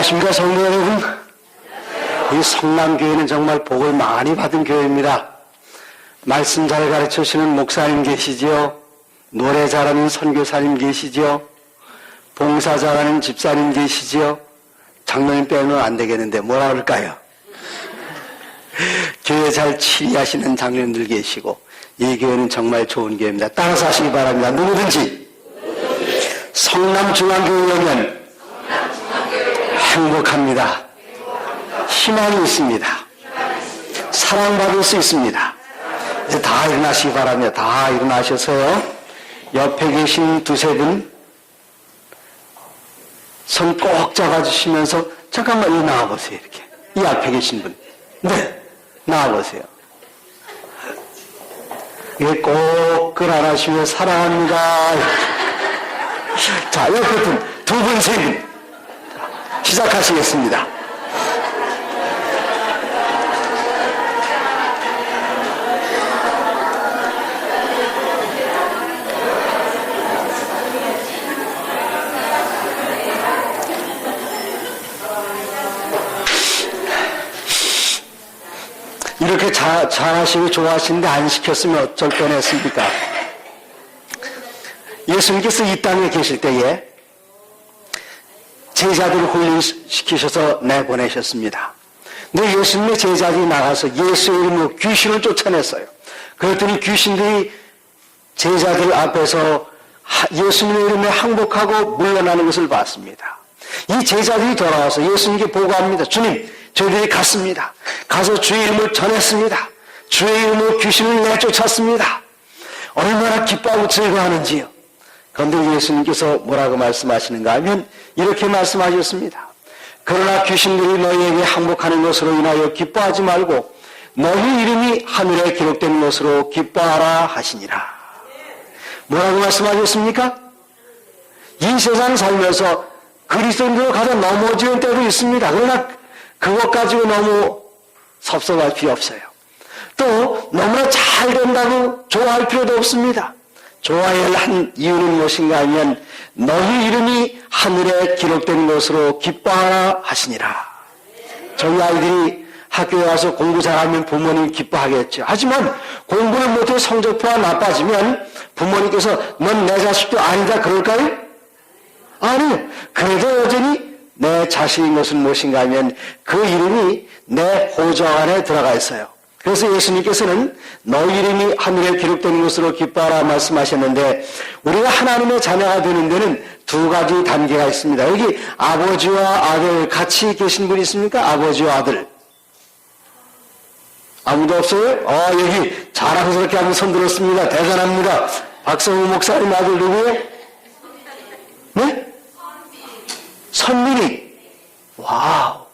안녕하십니까, 성도 여러분. 이 성남교회는 정말 복을 많이 받은 교회입니다. 말씀 잘 가르쳐주시는 목사님 계시지요. 노래 잘하는 선교사님 계시지요. 봉사 잘하는 집사님 계시지요. 장로님 빼면 안 되겠는데 뭐라 그럴까요? 교회 잘 치리하시는 장로님들 계시고, 이 교회는 정말 좋은 교회입니다. 따라서 하시기 바랍니다. 누구든지 성남중앙교회 오면 행복합니다. 희망이 있습니다. 사랑받을 수 있습니다. 이제 다 일어나시기 바랍니다. 다 일어나셔서요, 옆에 계신 두세 분 손 꼭 잡아주시면서 잠깐만 이 나와보세요. 이렇게 이 앞에 계신 분, 네, 나와보세요. 이게 꼭 끌어안으시며 사랑합니다. 자, 옆에 분 두 분, 세 분 시작하시겠습니다. 이렇게 잘하시고 좋아하시는데 안 시켰으면 어쩔 뻔했습니까? 예수님께서 이 땅에 계실 때에 제자들을 훈련시키셔서 내보내셨습니다. 근데 예수님의 제자들이 나가서 예수의 이름으로 귀신을 쫓아냈어요. 그랬더니 귀신들이 제자들 앞에서 예수님의 이름에 항복하고 물러나는 것을 봤습니다. 이 제자들이 돌아와서 예수님께 보고합니다. 주님, 저희들이 갔습니다. 가서 주의 이름을 전했습니다. 주의 이름으로 귀신을 내쫓았습니다. 얼마나 기뻐하고 즐거워하는지요. 그런데 예수님께서 뭐라고 말씀하시는가 하면 이렇게 말씀하셨습니다. 그러나 귀신들이 너희에게 항복하는 것으로 인하여 기뻐하지 말고 너희 이름이 하늘에 기록된 것으로 기뻐하라 하시니라. 뭐라고 말씀하셨습니까? 이 세상 살면서 그리스도인으로 가다 넘어지는 때도 있습니다. 그러나 그것 가지고 너무 섭섭할 필요 없어요. 또 너무나 잘 된다고 좋아할 필요도 없습니다. 좋아해야 할 이유는 무엇인가 하면 너희 이름이 하늘에 기록된 것으로 기뻐하라 하시니라. 저희 아이들이 학교에 와서 공부 잘하면 부모님 기뻐하겠죠. 하지만 공부를 못해 성적표가 나빠지면 부모님께서 넌 내 자식도 아니다 그럴까요? 아니요. 그래도 여전히 내 자식인 것은 무엇인가 하면 그 이름이 내 호적 안에 들어가 있어요. 그래서 예수님께서는 너희 이름이 하늘에 기록된 것으로 기뻐하라 말씀하셨는데, 우리가 하나님의 자녀가 되는 데는 두 가지 단계가 있습니다. 여기 아버지와 아들 같이 계신 분이 있습니까? 아버지와 아들. 아무도 없어요? 여기 자랑스럽게 한번 손 들었습니다. 대단합니다. 박성우 목사님 아들 누구예요? 네? 선민이. 와우.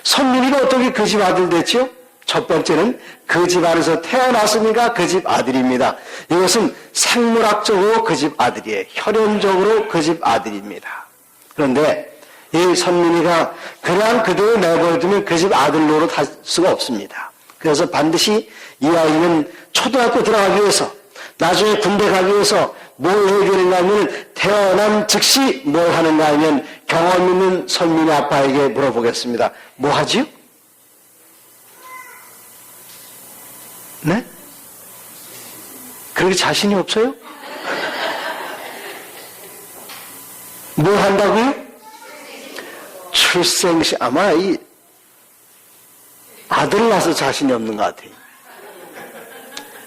선민이가 어떻게 그 집 아들 됐죠? 첫 번째는 그 집 안에서 태어났으니까 그 집 아들입니다. 이것은 생물학적으로 그 집 아들이에요. 혈연적으로 그 집 아들입니다. 그런데 이 선민이가 그냥 그대로 내버려두면 그 집 아들 노릇 할 수가 없습니다. 그래서 반드시 이 아이는 초등학교 들어가기 위해서, 나중에 군대 가기 위해서 뭘 해야 되는가 하면 태어난 즉시 뭘 하는가 하면 경험 있는 선민이 아빠에게 물어보겠습니다. 뭐 하지요? 네? 그렇게 자신이 없어요? 뭐 한다고요? 출생시, 아마 이 아들 낳아서 자신이 없는 것 같아요.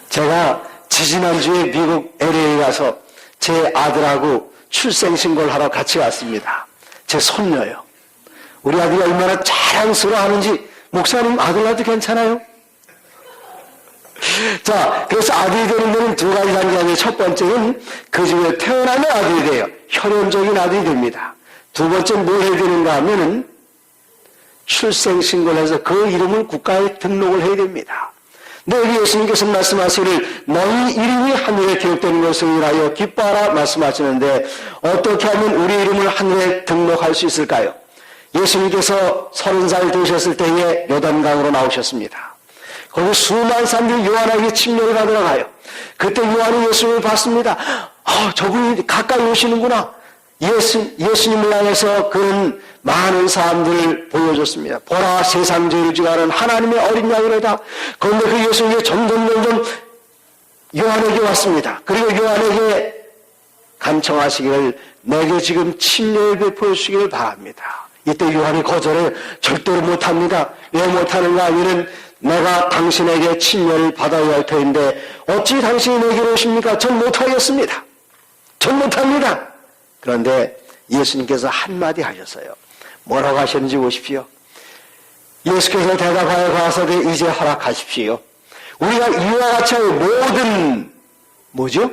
제가 지지난주에 미국 LA 가서 제 아들하고 출생신고를 하러 같이 갔습니다. 제 손녀요. 우리 아들이 얼마나 자랑스러워 하는지, 목사님 아들 낳아도 괜찮아요? 자, 그래서 아들이 되는 데는 두 가지 단계인데, 첫 번째는 그 집에 태어나는 아들이 돼요. 혈연적인 아들이 됩니다. 두 번째는 뭘 해야 되는가 하면은 출생신고를 해서 그 이름을 국가에 등록을 해야 됩니다. 근데 여기 예수님께서 말씀하시기를 너희 이름이 하늘에 기록된 것을 인하여 기뻐하라 말씀하시는데, 어떻게 하면 우리 이름을 하늘에 등록할 수 있을까요? 예수님께서 30살 되셨을 때에 요단강으로 나오셨습니다. 거기 수많은 사람들이 요한에게 침례를 받으러 가요. 그때 요한이 예수님을 봤습니다. 저분이 가까이 오시는구나. 예수님을 향해서 그는 많은 사람들을 보여줬습니다. 보라, 세상 죄를 지가는 하나님의 어린 양이로다. 그런데 그 예수님이 점점 요한에게 왔습니다. 그리고 요한에게 간청하시기를 내게 지금 침례를 베풀어 주시기를 바랍니다. 이때 요한이 거절해 절대로 못합니다. 왜 못하는가? 이는 내가 당신에게 침례를 받아야 할 터인데 어찌 당신이 내게로 오십니까? 전 못하겠습니다. 전 못합니다. 그런데 예수님께서 한마디 하셨어요. 뭐라고 하셨는지 보십시오. 예수께서 대답하여 가라사대 이제 허락하십시오. 우리가 이와 같이 할 모든 뭐죠?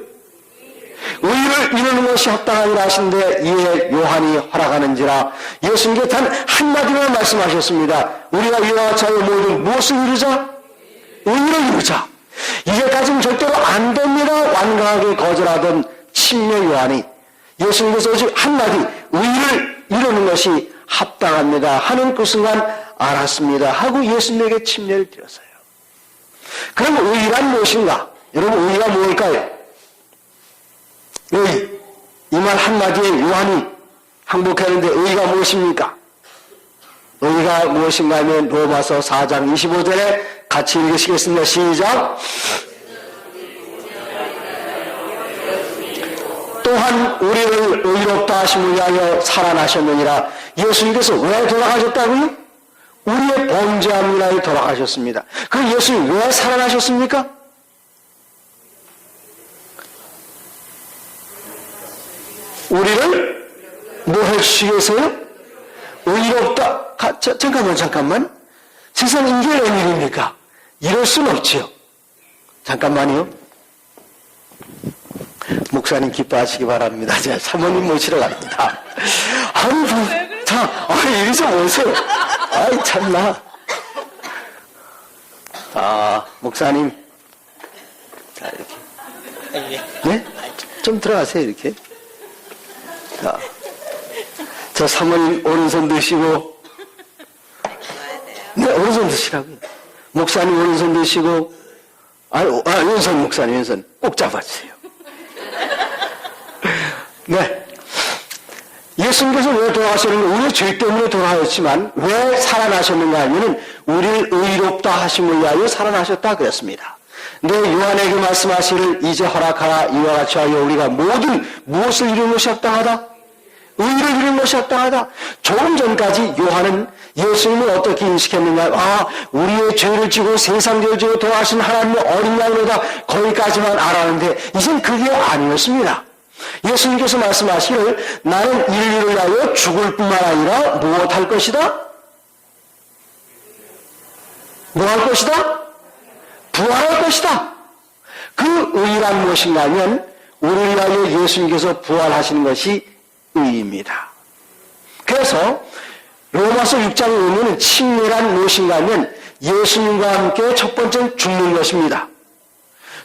의를 이루는 것이 합당하니라 하신데 이에 요한이 허락하는지라. 예수님께 단 한마디만 말씀하셨습니다. 우리가 이와 같이 할 모든 무엇을 이루자? 의를 이루자. 이제까지는 절대로 안 됩니다. 완강하게 거절하던 침례 요한이 예수님께서 오직 한마디 의를 이루는 것이 합당합니다 하는 그 순간 알았습니다 하고 예수님에게 침례를 드렸어요. 그럼 의란 무엇인가? 여러분, 의가 무엇일까요? 의, 이 말 한마디에 요한이 항복했는데 의가 무엇입니까? 의가 무엇인가 하면 로마서 4장 25절에 같이 읽으시겠습니다. 시작. 또한 우리를 의롭다 하심을 위하여 살아나셨느니라. 예수님께서 왜 돌아가셨다고요? 우리의 범죄함을 위하여 돌아가셨습니다. 그 예수님 왜 살아나셨습니까? 우리를 뭐 해주시겠어요? 의롭다. 잠깐만. 세상 이게 웬일입니까? 이럴 수는 없지요. 잠깐만요. 목사님 기뻐하시기 바랍니다. 제가 사모님 모시러 갑니다. 이리 좀 오세요. 아이, 참나. 목사님. 자, 이렇게. 네? 좀 들어가세요, 이렇게. 자, 저 사모님 오른손 드시고, 네, 오른손 드시라고요. 목사님 오른손 드시고, 왼손 목사님 왼손 꼭 잡아주세요. 네. 예수님께서 왜 돌아가셨는가? 우리의 죄 때문에 돌아가셨지만 왜 살아나셨는가 하면은 우리를 의롭다 하심을 위하여 살아나셨다 그랬습니다. 근데 요한에게 말씀하시기를 이제 허락하라. 이와 같이 하여 우리가 모든 무엇을 이루는 것이 합당하다? 의를 이루는 것이 합당하다. 조금 전까지 요한은 예수님을 어떻게 인식했는가? 우리의 죄를 지고 세상 죄를 지고 돌아가신 하나님의 어린 양이로다. 거기까지만 알았는데 이젠 그게 아니었습니다. 예수님께서 말씀하시기를 나는 인류를 위하여 죽을 뿐만 아니라 무엇할 것이다? 뭐 할 것이다? 부활할 것이다. 그 의란 무엇인가 하면 우리를 위하여 예수님께서 부활하시는 것이 의입니다. 그래서 로마서 6장에 보면 침례란 무엇인가 하면 예수님과 함께 첫 번째는 죽는 것입니다.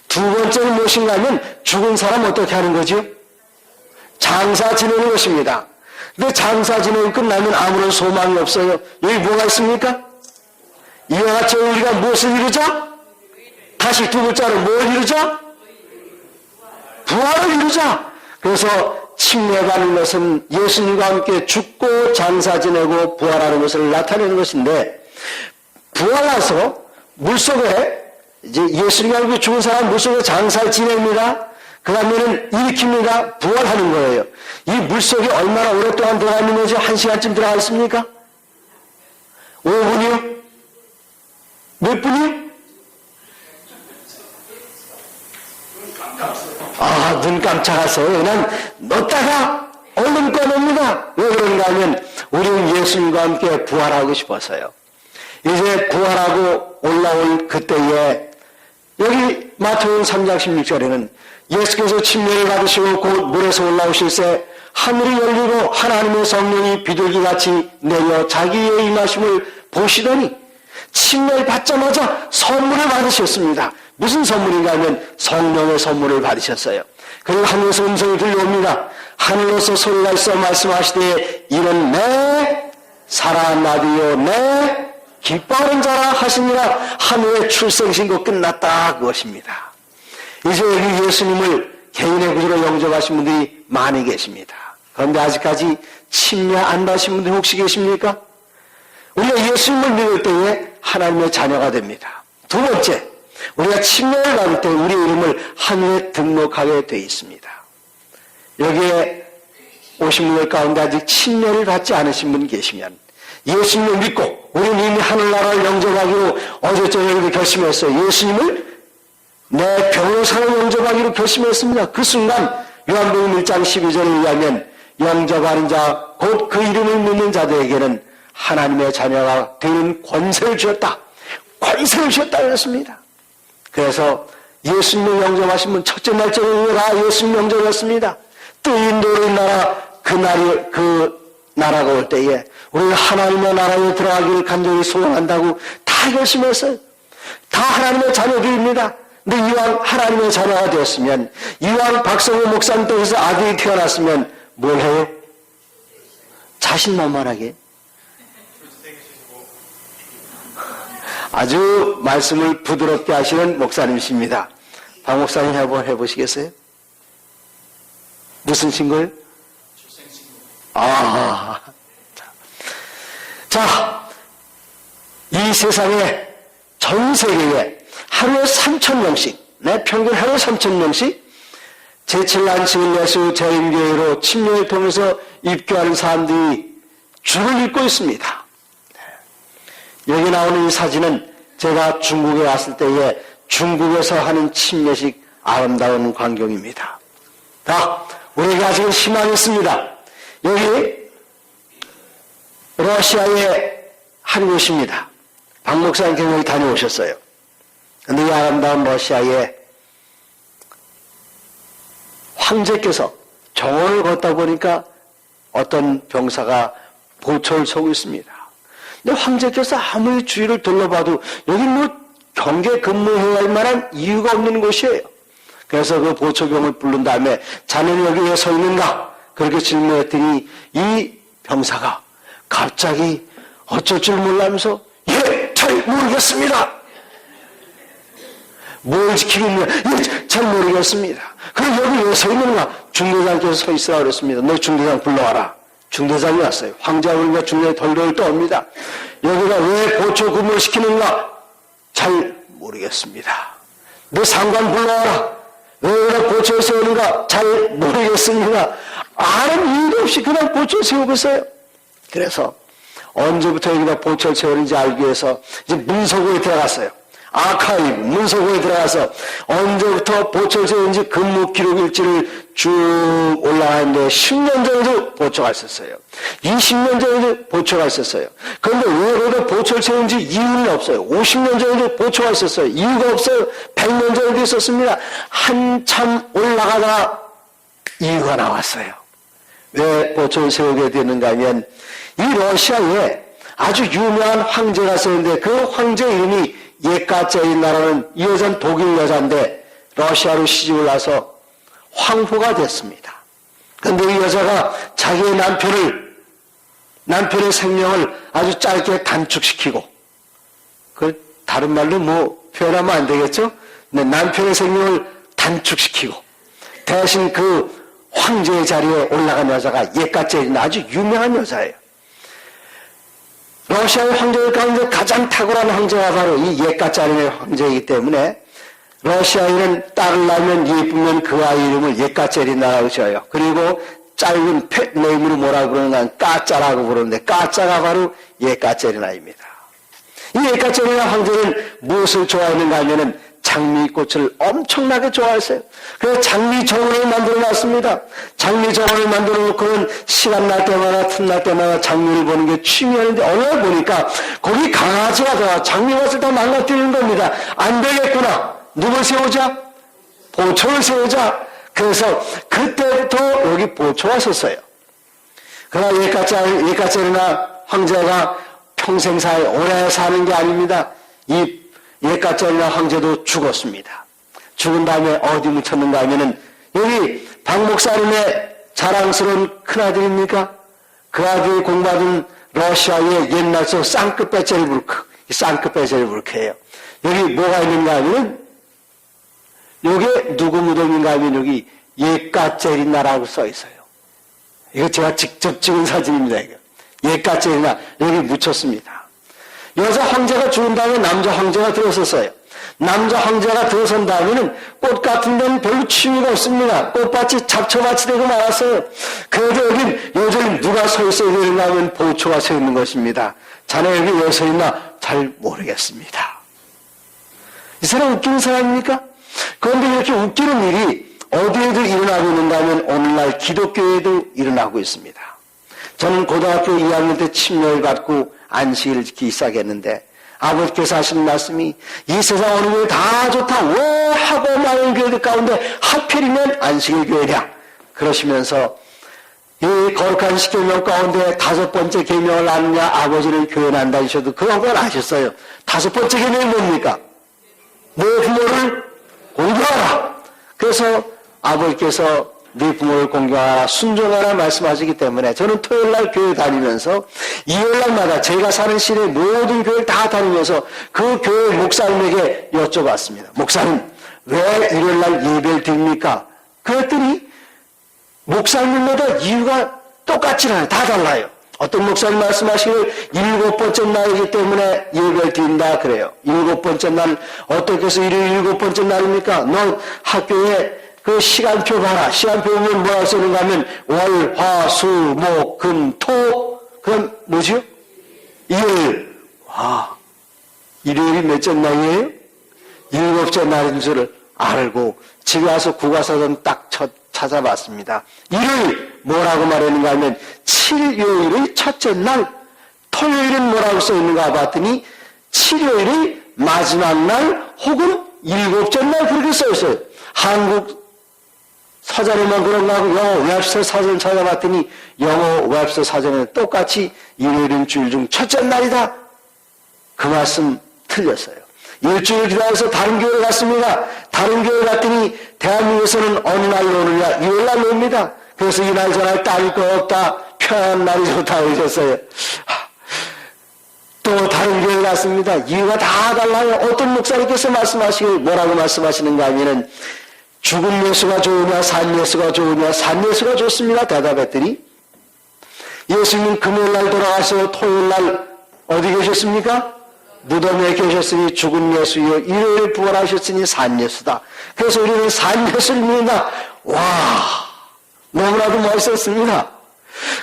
두 번째는 무엇인가 하면 죽은 사람 어떻게 하는 거죠? 장사 지내는 것입니다. 근데 장사 지내고 끝나면 아무런 소망이 없어요. 여기 뭐가 있습니까? 이와 같이 우리가 무엇을 이루자? 다시 두 글자로 뭘 이루자? 부활을 이루자. 그래서 침례받는 것은 예수님과 함께 죽고 장사 지내고 부활하는 것을 나타내는 것인데, 부활해서 물속에 이제 예수님과 함께 죽은 사람 물속에 장사를 지냅니다. 그 다음에는 일으킵니다. 부활하는 거예요. 이 물속에 얼마나 오랫동안 들어가 있는 거죠? 1시간쯤 들어가 있습니까? 5분이요? 몇 분이요? 눈 깜짝아서 그냥 넣었다가 얼른 꺼냅니다. 왜 그런가 하면 우리는 예수님과 함께 부활하고 싶어서요. 이제 부활하고 올라올 그때에 여기 마태복음 3장 16절에는 예수께서 침례를 받으시고 곧 물에서 올라오실새 하늘이 열리고 하나님의 성령이 비둘기같이 내려 자기의 임하심을 보시더니 침례를 받자마자 선물을 받으셨습니다. 무슨 선물인가 하면 성령의 선물을 받으셨어요. 그리고 하늘에서 음성이 들려옵니다. 하늘로서 소리가 있어 말씀하시되 이는 내 사랑하는 아들이요 내 기뻐하는 자라 하시니라. 하늘의 출생신고 끝났다 그것입니다. 이제 여기 예수님을 개인의 구주로 영접하신 분들이 많이 계십니다. 그런데 아직까지 침례 안 받으신 분들 혹시 계십니까? 우리가 예수님을 믿을 때에 하나님의 자녀가 됩니다. 두 번째, 우리가 침례를 받을 때 우리 이름을 하늘에 등록하게 되어 있습니다. 여기에 오신 분들 가운데 아직 침례를 받지 않으신 분 계시면 예수님을 믿고 우리는 이미 하늘나라를 영접하기로 어제 저녁에 결심했어요. 예수님을 내 변호사로 영접하기로 결심했습니다. 그 순간 요한복음 1장 12절에 의하면 영접하는 자, 곧 그 이름을 믿는 자들에게는 하나님의 자녀가 되는 권세를 주었다. 권세를 주었다 그랬습니다. 그래서 예수님을 영접하신 분 첫째 날짜에 다 예수님 영접했습니다. 또 인도의 나라 그 나라가 올 때에 우리가 하나님의 나라에 들어가기를 간절히 소원한다고 다 결심했어요. 다 하나님의 자녀들입니다. 근데 이왕 하나님의 자녀가 되었으면, 이왕 박성호 목사님 댁에서 아들이 태어났으면 뭘 해요? 자신만만하게 아주 말씀을 부드럽게 하시는 목사님이십니다. 박 목사님 한번 해보시겠어요? 무슨 신고요? 자, 이 세상에 전 세계에 하루에 3,000명씩, 평균 하루에 3,000명씩 제7난 예수 재림교회로 침례를 통해서 입교하는 사람들이 줄을 잇고 있습니다. 여기 나오는 이 사진은 제가 중국에 왔을 때에 중국에서 하는 침례식 아름다운 광경입니다. 자, 우리에게 아직은 희망이 있습니다. 여기 러시아의 한 곳입니다. 박 목사님께서 여기 다녀오셨어요. 그런데 이 아름다운 러시아에 황제께서 정원을 걷다 보니까 어떤 병사가 보초를 서고 있습니다. 근데 황제께서 아무리 주위를 둘러봐도 여기 경계 근무해야 할 만한 이유가 없는 곳이에요. 그래서 그 보초병을 부른 다음에 자네는 여기 왜 서 있는가? 그렇게 질문했더니 이 병사가 갑자기 어쩔 줄 몰라면서 잘 모르겠습니다. 뭘 지키겠냐? 잘 모르겠습니다. 그럼 여기 왜 서 있는가? 중대장께서 서 있으라 그랬습니다. 너 중대장 불러와라. 중대장이 왔어요. 황제가 그러니까 중대장이 덜덜 떠옵니다. 여기가 왜 보초 근무를 시키는가? 잘 모르겠습니다. 너 상관 불러와라. 왜 여기가 보초에 세우는가? 잘 모르겠습니다. 아는 이유도 없이 그냥 보초에 세우고 있어요. 그래서 언제부터 여기다 보초를 세우는지 알기 위해서 이제 문서고에 들어갔어요. 아카이브, 문서고에 들어가서 언제부터 보초를 세우는지 근무 기록 일지를 쭉 올라가는데 10년 전에도 보초가 있었어요. 20년 전에도 보초가 있었어요. 그런데 왜 여기다 보초를 세우는지 이유는 없어요. 50년 전에도 보초가 있었어요. 이유가 없어요. 100년 전에도 있었습니다. 한참 올라가다가 이유가 나왔어요. 왜 보초를 세우게 되는가 하면 이 러시아에 아주 유명한 황제가 있었는데 그 황제 이름이 예카제리나라는 이 여자는 독일 여자인데 러시아로 시집을 와서 황후가 됐습니다. 그런데 이 여자가 자기의 남편의 생명을 아주 짧게 단축시키고, 그 다른 말로 표현하면 안 되겠죠? 근데 남편의 생명을 단축시키고 대신 그 황제의 자리에 올라간 여자가 예카제리나, 아주 유명한 여자예요. 러시아의 황제들 가운데 가장 탁월한 황제가 바로 이 예카제리나 황제이기 때문에 러시아인은 딸을 낳으면 예쁘면 그 아이 이름을 예카제리나라고 지어요. 그리고 짧은 펫네임으로 뭐라고 그러는가? 까짜라고 부르는데 까짜가 바로 예카제리나입니다. 이 예카제리나 황제는 무엇을 좋아했는가 하면은 장미꽃을 엄청나게 좋아했어요. 그래서 장미 정원을 만들어 놨습니다. 장미 정원을 만들어 놓고는 시간 날 때마다 틈날 때마다 장미를 보는 게 취미였는데 어느 날 보니까 거기 강아지가 들어와 장미밭을 다 망가뜨리는 겁니다. 안 되겠구나. 누굴 세우자? 보초를 세우자. 그래서 그때부터 여기 보초가 섰어요. 그러나 예카제리나 황제가 평생 오래 사는 게 아닙니다. 이 예카제리나 황제도 죽었습니다. 죽은 다음에 어디 묻혔는가 하면은 여기 박 목사님의 자랑스러운 큰아들입니까? 그 아들이 공부하던 러시아의 옛날 속 상크페테르부르크예요. 여기 뭐가 있는가 하면은 여기에 누구 무덤인가 하면 여기 예카제리나라고 써 있어요. 이거 제가 직접 찍은 사진입니다. 이거. 옛같이 여기 묻혔습니다. 여자 황제가 죽은 다음에 남자 황제가 들어섰어요. 남자 황제가 들어선 다음에는 꽃 같은 데는 별로 취미가 없습니다. 꽃밭이 잡초밭이 되고 말았어요. 그래도 여긴 여전히 누가 서 있어야 되는가 하면 보초가 서 있는 것입니다. 자네 여기 왜 서 있나 잘 모르겠습니다. 이 사람 웃기는 사람입니까? 그런데 이렇게 웃기는 일이 어디에도 일어나고 있는가 하면 오늘날 기독교에도 일어나고 있습니다. 저는 고등학교 2학년 때 침례를 받고 안식일을 지키기 시작했는데 아버지께서 하신 말씀이 이 세상 어느 교회 다 좋다. 왜 하고 많은 교회들 가운데 하필이면 안식일 교회냐. 그러시면서 이 거룩한 십계명 가운데 5번째 계명을 아느냐. 아버지는 교회 난다 하셔도 그런 걸 아셨어요. 5번째 계명이 뭡니까? 내 부모를 공경하라. 그래서 아버지께서 네 부모를 공경하라, 순종하라 말씀하시기 때문에 저는 토요일날 교회 다니면서 일요일날마다 제가 사는 시내 모든 교회를 다 다니면서 그 교회 목사님에게 여쭤봤습니다. 목사님, 왜 일요일날 예배를 드립니까? 그랬더니 목사님마다 이유가 똑같지 않아요. 다 달라요. 어떤 목사님 말씀하시기를 7번째 날이기 때문에 예배를 드린다 그래요. 7번째 날, 어떻게 해서 일요일 7번째 날입니까? 너 학교에 그 시간표 봐라. 시간표 보면 뭐라고 쓰는가 하면 월, 화, 수, 목, 금, 토. 그럼 뭐지요? 일요일. 와, 일요일이 몇째 날이에요? 7째 날인 줄을 알고 집에 와서 국어사전 딱 찾아봤습니다. 일요일 뭐라고 말했는가 하면 7요일의 첫째 날. 토요일은 뭐라고 써있는가 봤더니 7요일의 마지막 날 혹은 7째 날 그렇게 써있어요. 한국 사전에만 그런가 하고 영어 웹스터 사전을 찾아봤더니 영어 웹스터 사전에 똑같이 일요일은 주일 중 첫째 날이다. 그 말씀 틀렸어요. 일주일 기다려서 다른 교회 갔습니다. 다른 교회 갔더니 대한민국에서는 어느 날로 오느냐? 일요일 날로 옵니다. 그래서 이날 저날 따질 거 없다. 편한 날이 좋다 그러셨어요. 또 다른 교회 갔습니다. 이유가 다 달라요. 어떤 목사님께서 말씀하시길 뭐라고 말씀하시는가 하면은 죽은 예수가 좋으냐 산 예수가 좋으냐 산 예수가 좋습니다. 대답했더니 예수님 금요일날 돌아가서 토요일날 어디 계셨습니까? 무덤에 계셨으니 죽은 예수요 일요일 부활하셨으니 산 예수다. 그래서 우리는 산 예수를 믿는다. 와, 너무나도 멋있었습니다.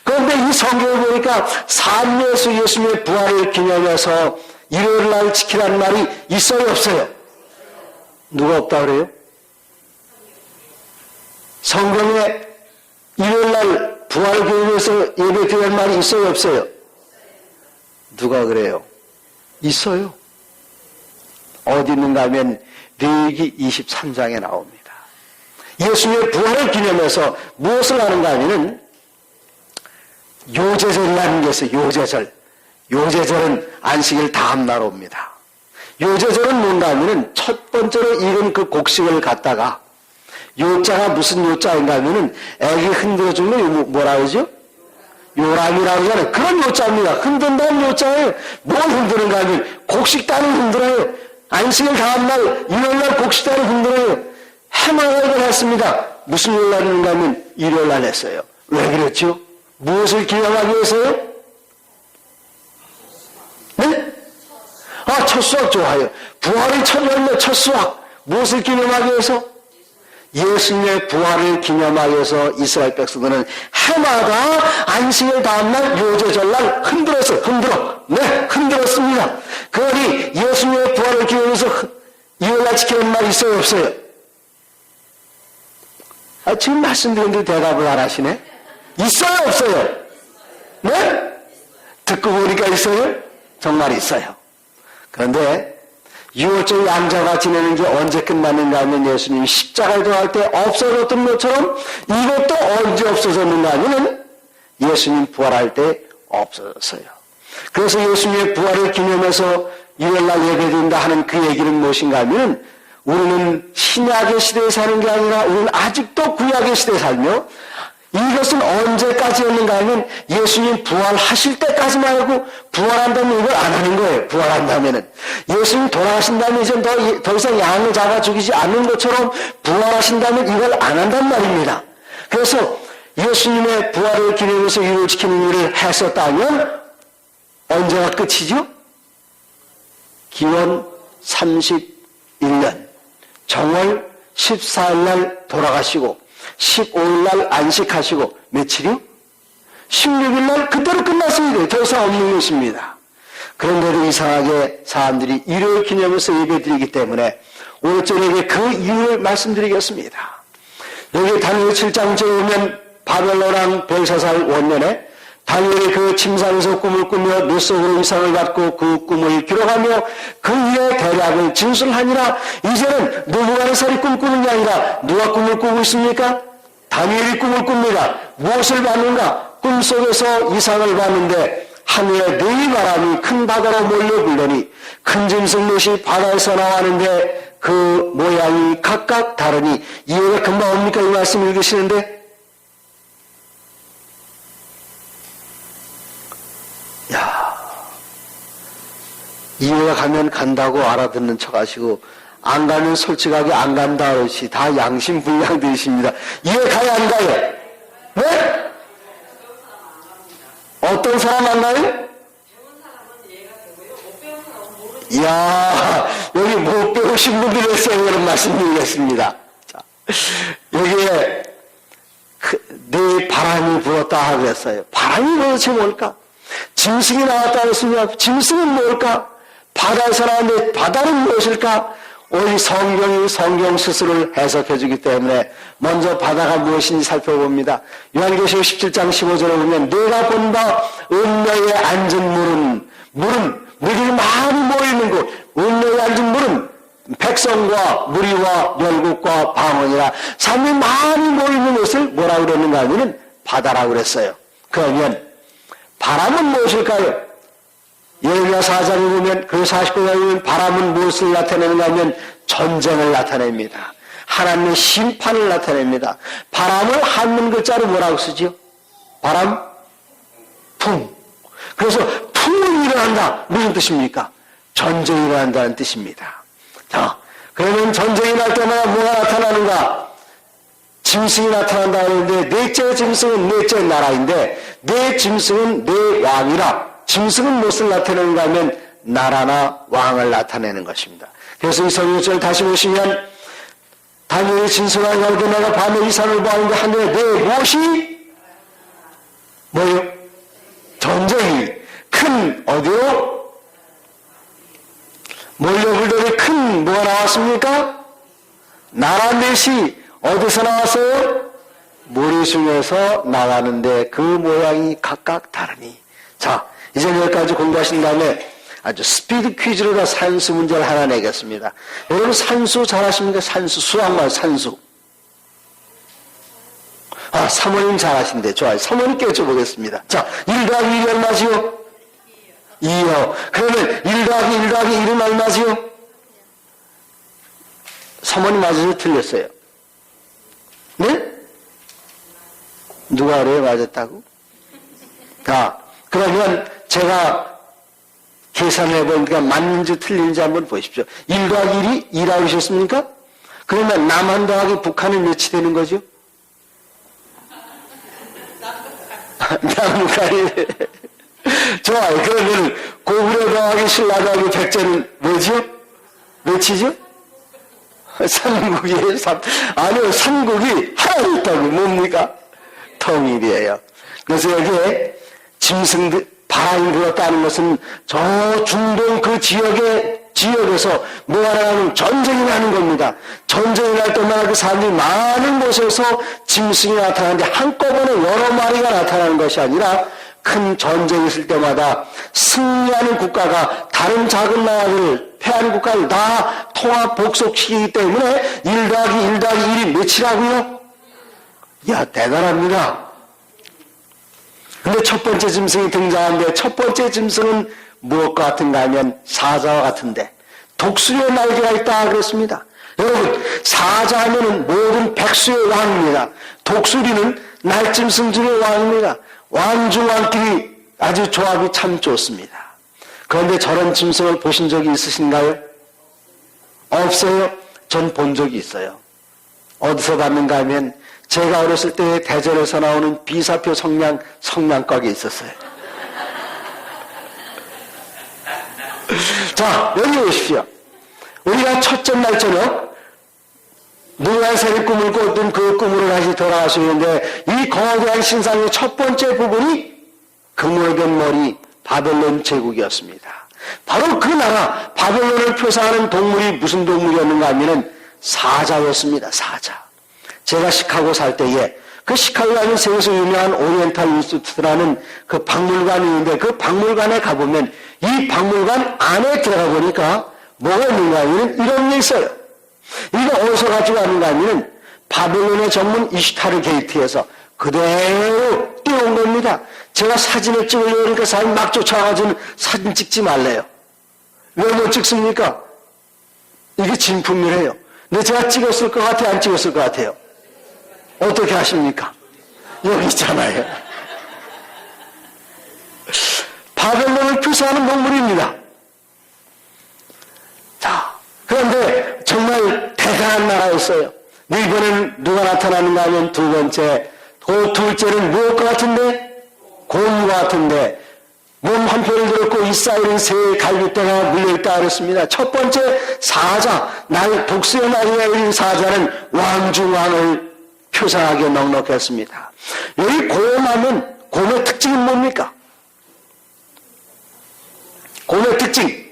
그런데 이 성경을 보니까 산 예수 예수님의 부활을 기념해서 일요일날 지키라는 말이 있어요 없어요? 누가 없다 그래요? 성경에 일요일날 부활 교회에서 예배 드리는 말이 있어요 없어요? 누가 그래요? 있어요. 어디 있는가 하면 레위기 23장에 나옵니다. 예수님의 부활을 기념해서 무엇을 하는가 하면은 요제절이라는 게 있어요. 요제절. 요제절은 안식일 다음 날 옵니다. 요제절은 뭔가 하면은 첫 번째로 익은 그 곡식을 갖다가 요자가 무슨 요자인가 하면은 애기 흔들어주는 거 뭐라 그러죠? 요람이라고 하잖아요. 그런 요자입니다. 흔든다는 요자예요. 뭘 흔드는가 하면 곡식단을 흔들어요. 안식일 다음날 일요일날 곡식단을 흔들어요. 해마다 이걸 했습니다. 무슨 요일날 했는가 하면 일요일날 했어요. 왜 그랬죠? 무엇을 기념하기 위해서요? 네? 아, 첫 수학 좋아요. 부활의 첫 열매 첫 수학. 무엇을 기념하기 위해서? 예수님의 부활을 기념하기 위해서 이스라엘 백성들은 해마다 안식일 다음날 요제절날 흔들어. 네, 흔들었습니다. 그러니 예수님의 부활을 기념해서 일요일날 지키는 말 있어요 없어요? 아, 지금 말씀드렸는데 대답을 안 하시네? 있어요 없어요? 네? 듣고 보니까 있어요? 정말 있어요. 그런데 6월절 양자가 지내는 게 언제 끝났는가 하면 예수님이 십자가를 들어갈 때 없어졌던 것처럼 이것도 언제 없어졌는가 하면 예수님 부활할 때 없어졌어요. 그래서 예수님의 부활을 기념해서 일요일날 예배드린다 하는 그 얘기는 무엇인가 하면 우리는 신약의 시대에 사는 게 아니라 우리는 아직도 구약의 시대에 살며 이것은 언제까지였는가 하면 예수님 부활하실 때까지만 하고 부활한다면 이걸 안 하는 거예요. 부활한다면은. 예수님 돌아가신다면 이제 더 이상 양을 잡아 죽이지 않는 것처럼 부활하신다면 이걸 안 한단 말입니다. 그래서 예수님의 부활을 기념해서 유를 지키는 일을 했었다면 언제가 끝이죠? 기원 31년 정월 14일 날 돌아가시고 15일 날 안식하시고 며칠이요? 16일 날 그대로 끝났습니다. 더 이상 없는 것입니다. 그런데도 이상하게 사람들이 일요일 기념해서 예배드리기 때문에 오늘 저녁에 그 이유를 말씀드리겠습니다. 여기 다니엘 7장째에 오면 바벨론왕 벨사살 원년에 다니엘이 그 침상에서 꿈을 꾸며 뇌 속으로 이상을 받고 그 꿈을 기록하며 그 위에 대략을 진술하니라. 이제는 느부갓네살이 꿈꾸는 게 아니라 누가 꿈을 꾸고 있습니까? 다니엘이 꿈을 꿉니다. 무엇을 봤는가? 꿈속에서 이상을 봤는데 하늘에 네 바람이 큰 바다로 몰려불더니 큰 짐승 넷이 바다에서 나왔는데 그 모양이 각각 다르니 이해가 금방 옵니까? 이 말씀 읽으시는데 이해가 가면 간다고 알아듣는 척 하시고 안 가면 솔직하게 안 간다 그러시 다 양심불량들이십니다. 이해 가요 안 가요? 네? 어떤 사람 안 가요? 배운 사람은 이해가 되고요. 못 배운 사람은 모르죠. 이야, 여기 못 배우신 분들이 있어요. 그런 말씀 드리겠습니다. 자, 여기에 내 바람이 불었다 하고 했어요. 바람이 도대체 뭘까? 짐승이 나왔다고 했습니다. 짐승은 뭘까? 바다에서 나왔는데 바다는 무엇일까? 오늘 성경이 성경 스스로를 해석해주기 때문에 먼저 바다가 무엇인지 살펴봅니다. 요한계시록 17장 15절에 보면 내가 본 바 음녀에 앉은 물이 많이 모이는 곳, 음녀에 앉은 물은 백성과 무리와 열국과 방언이라 사람이 많이 모이는 곳을 뭐라고 그랬는가 하면 바다라고 그랬어요. 그러면 바람은 무엇일까요? 예레미야 4장에 보면 그 49장에 보면 바람은 무엇을 나타내는가 하면 전쟁을 나타냅니다. 하나님의 심판을 나타냅니다. 바람을 한문 글자로 뭐라고 쓰죠? 바람? 풍. 그래서 풍이 일어난다. 무슨 뜻입니까? 전쟁이 일어난다는 뜻입니다. 자, 그러면 전쟁이 날 때마다 뭐가 나타나는가? 짐승이 나타난다 하는데 넷째 짐승은 넷째 나라인데 네 짐승은 네 왕이라 짐승은 무엇을 나타내는가 하면 나라나 왕을 나타내는 것입니다. 그래서 이 성경을 다시 보시면 다니엘이 진술하는 가운데 내가 밤에 이상을 보았는데 하늘에 네 무엇이 뭐요? 전쟁이 큰 어디요? 몰려불더니 큰 뭐가 나왔습니까? 나라 넷이 어디서 나왔어요? 모래중에서 나왔는데 그 모양이 각각 다르니. 자, 이제 여기까지 공부하신 다음에 아주 스피드 퀴즈로 다 산수 문제를 하나 내겠습니다. 여러분 산수 잘하십니까? 산수, 수학만 산수. 아, 사모님 잘하신대. 좋아요. 사모님께 여쭤보겠습니다. 자, 1 더하기 1이 얼마지요? 2요. 그러면 1 더하기 1 더하기 1은 얼마지요? 사모님 맞아서 틀렸어요. 네? 누가 그래요? 맞았다고? 자, 그러면 제가 계산해보니까 맞는지 틀린지 한번 보십시오. 1 더하기 1이 2라고 하셨습니까? 그러면 남한 더하기 북한은 몇이 되는 거죠? 남북한이. 좋아요. 그러면 고구려 더하기 신라 더하기 백제는 뭐죠? 몇이죠? 삼국이에요. 아니요, 삼국이 하나 있다고. 뭡니까? 통일이에요. 그래서 여기에 짐승들, 바람이 불었다는 것은 저 중동 그 지역에서 뭐가 나는 전쟁이 나는 겁니다. 전쟁이 날 때마다 그 사람들이 많은 곳에서 짐승이 나타나는데 한꺼번에 여러 마리가 나타나는 것이 아니라 큰 전쟁이 있을 때마다 승리하는 국가가 다른 작은 나라를 패하는 국가를 다 통합 복속시키기 때문에 1 더하기 1 더하기 1이 몇이라고요? 야, 대단합니다. 근데 첫 번째 짐승이 등장하는데 첫 번째 짐승은 무엇과 같은가 하면 사자와 같은데 독수리의 날개가 있다 그랬습니다. 여러분, 사자하면은 모든 백수의 왕입니다. 독수리는 날짐승 중의 왕입니다. 왕중왕끼리 아주 조합이 참 좋습니다. 그런데 저런 짐승을 보신 적이 있으신가요? 없어요? 전 본 적이 있어요. 어디서 봤는가 하면 제가 어렸을 때 대전에서 나오는 비사표 성냥가게 있었어요. 자, 여기 보십시오. 우리가 첫째 날 저녁 노란색의 꿈을 꿨던 그 꿈으로 다시 돌아가시는데, 이 거대한 신상의 첫 번째 부분이 금월견 머리 바벨론 제국이었습니다. 바로 그 나라 바벨론을 표상하는 동물이 무슨 동물이었는가 하면은 사자였습니다. 사자. 제가 시카고 살 때에 그 시카고에 있는 세계에서 유명한 오리엔탈 인스티튜트라는 그 박물관이 있는데, 그 박물관에 가보면 이 박물관 안에 들어가 보니까 뭐가 있는가 하면 이런 게 있어요. 이거 어디서 가지고 왔는가 하면 바벨론의 전문 이슈타르 게이트에서 그대로 띄운 겁니다. 제가 사진을 찍으려고 하니까 사람 막 쫓아가지고 사진 찍지 말래요. 왜 못 찍습니까? 이게 진품이래요. 근데 제가 찍었을 것 같아요? 안 찍었을 것 같아요? 어떻게 하십니까? 여기 있잖아요. 바벨론을 표시하는 동물입니다. 자, 그런데 정말 대단한 나라였어요. 근데 이번엔 누가 나타나는가 하면 두 번째, 그 둘째는 무엇과 같은데? 곰과 같은데, 몸 한편을 들었고 이 쌓이는 새 갈빗대가 물려있다 그랬습니다. 첫 번째 사자, 독수의 날개가 있는 사자는 왕중왕을 표상하게 넉넉했습니다. 여기 곰하면 곰의 특징은 뭡니까? 곰의 특징.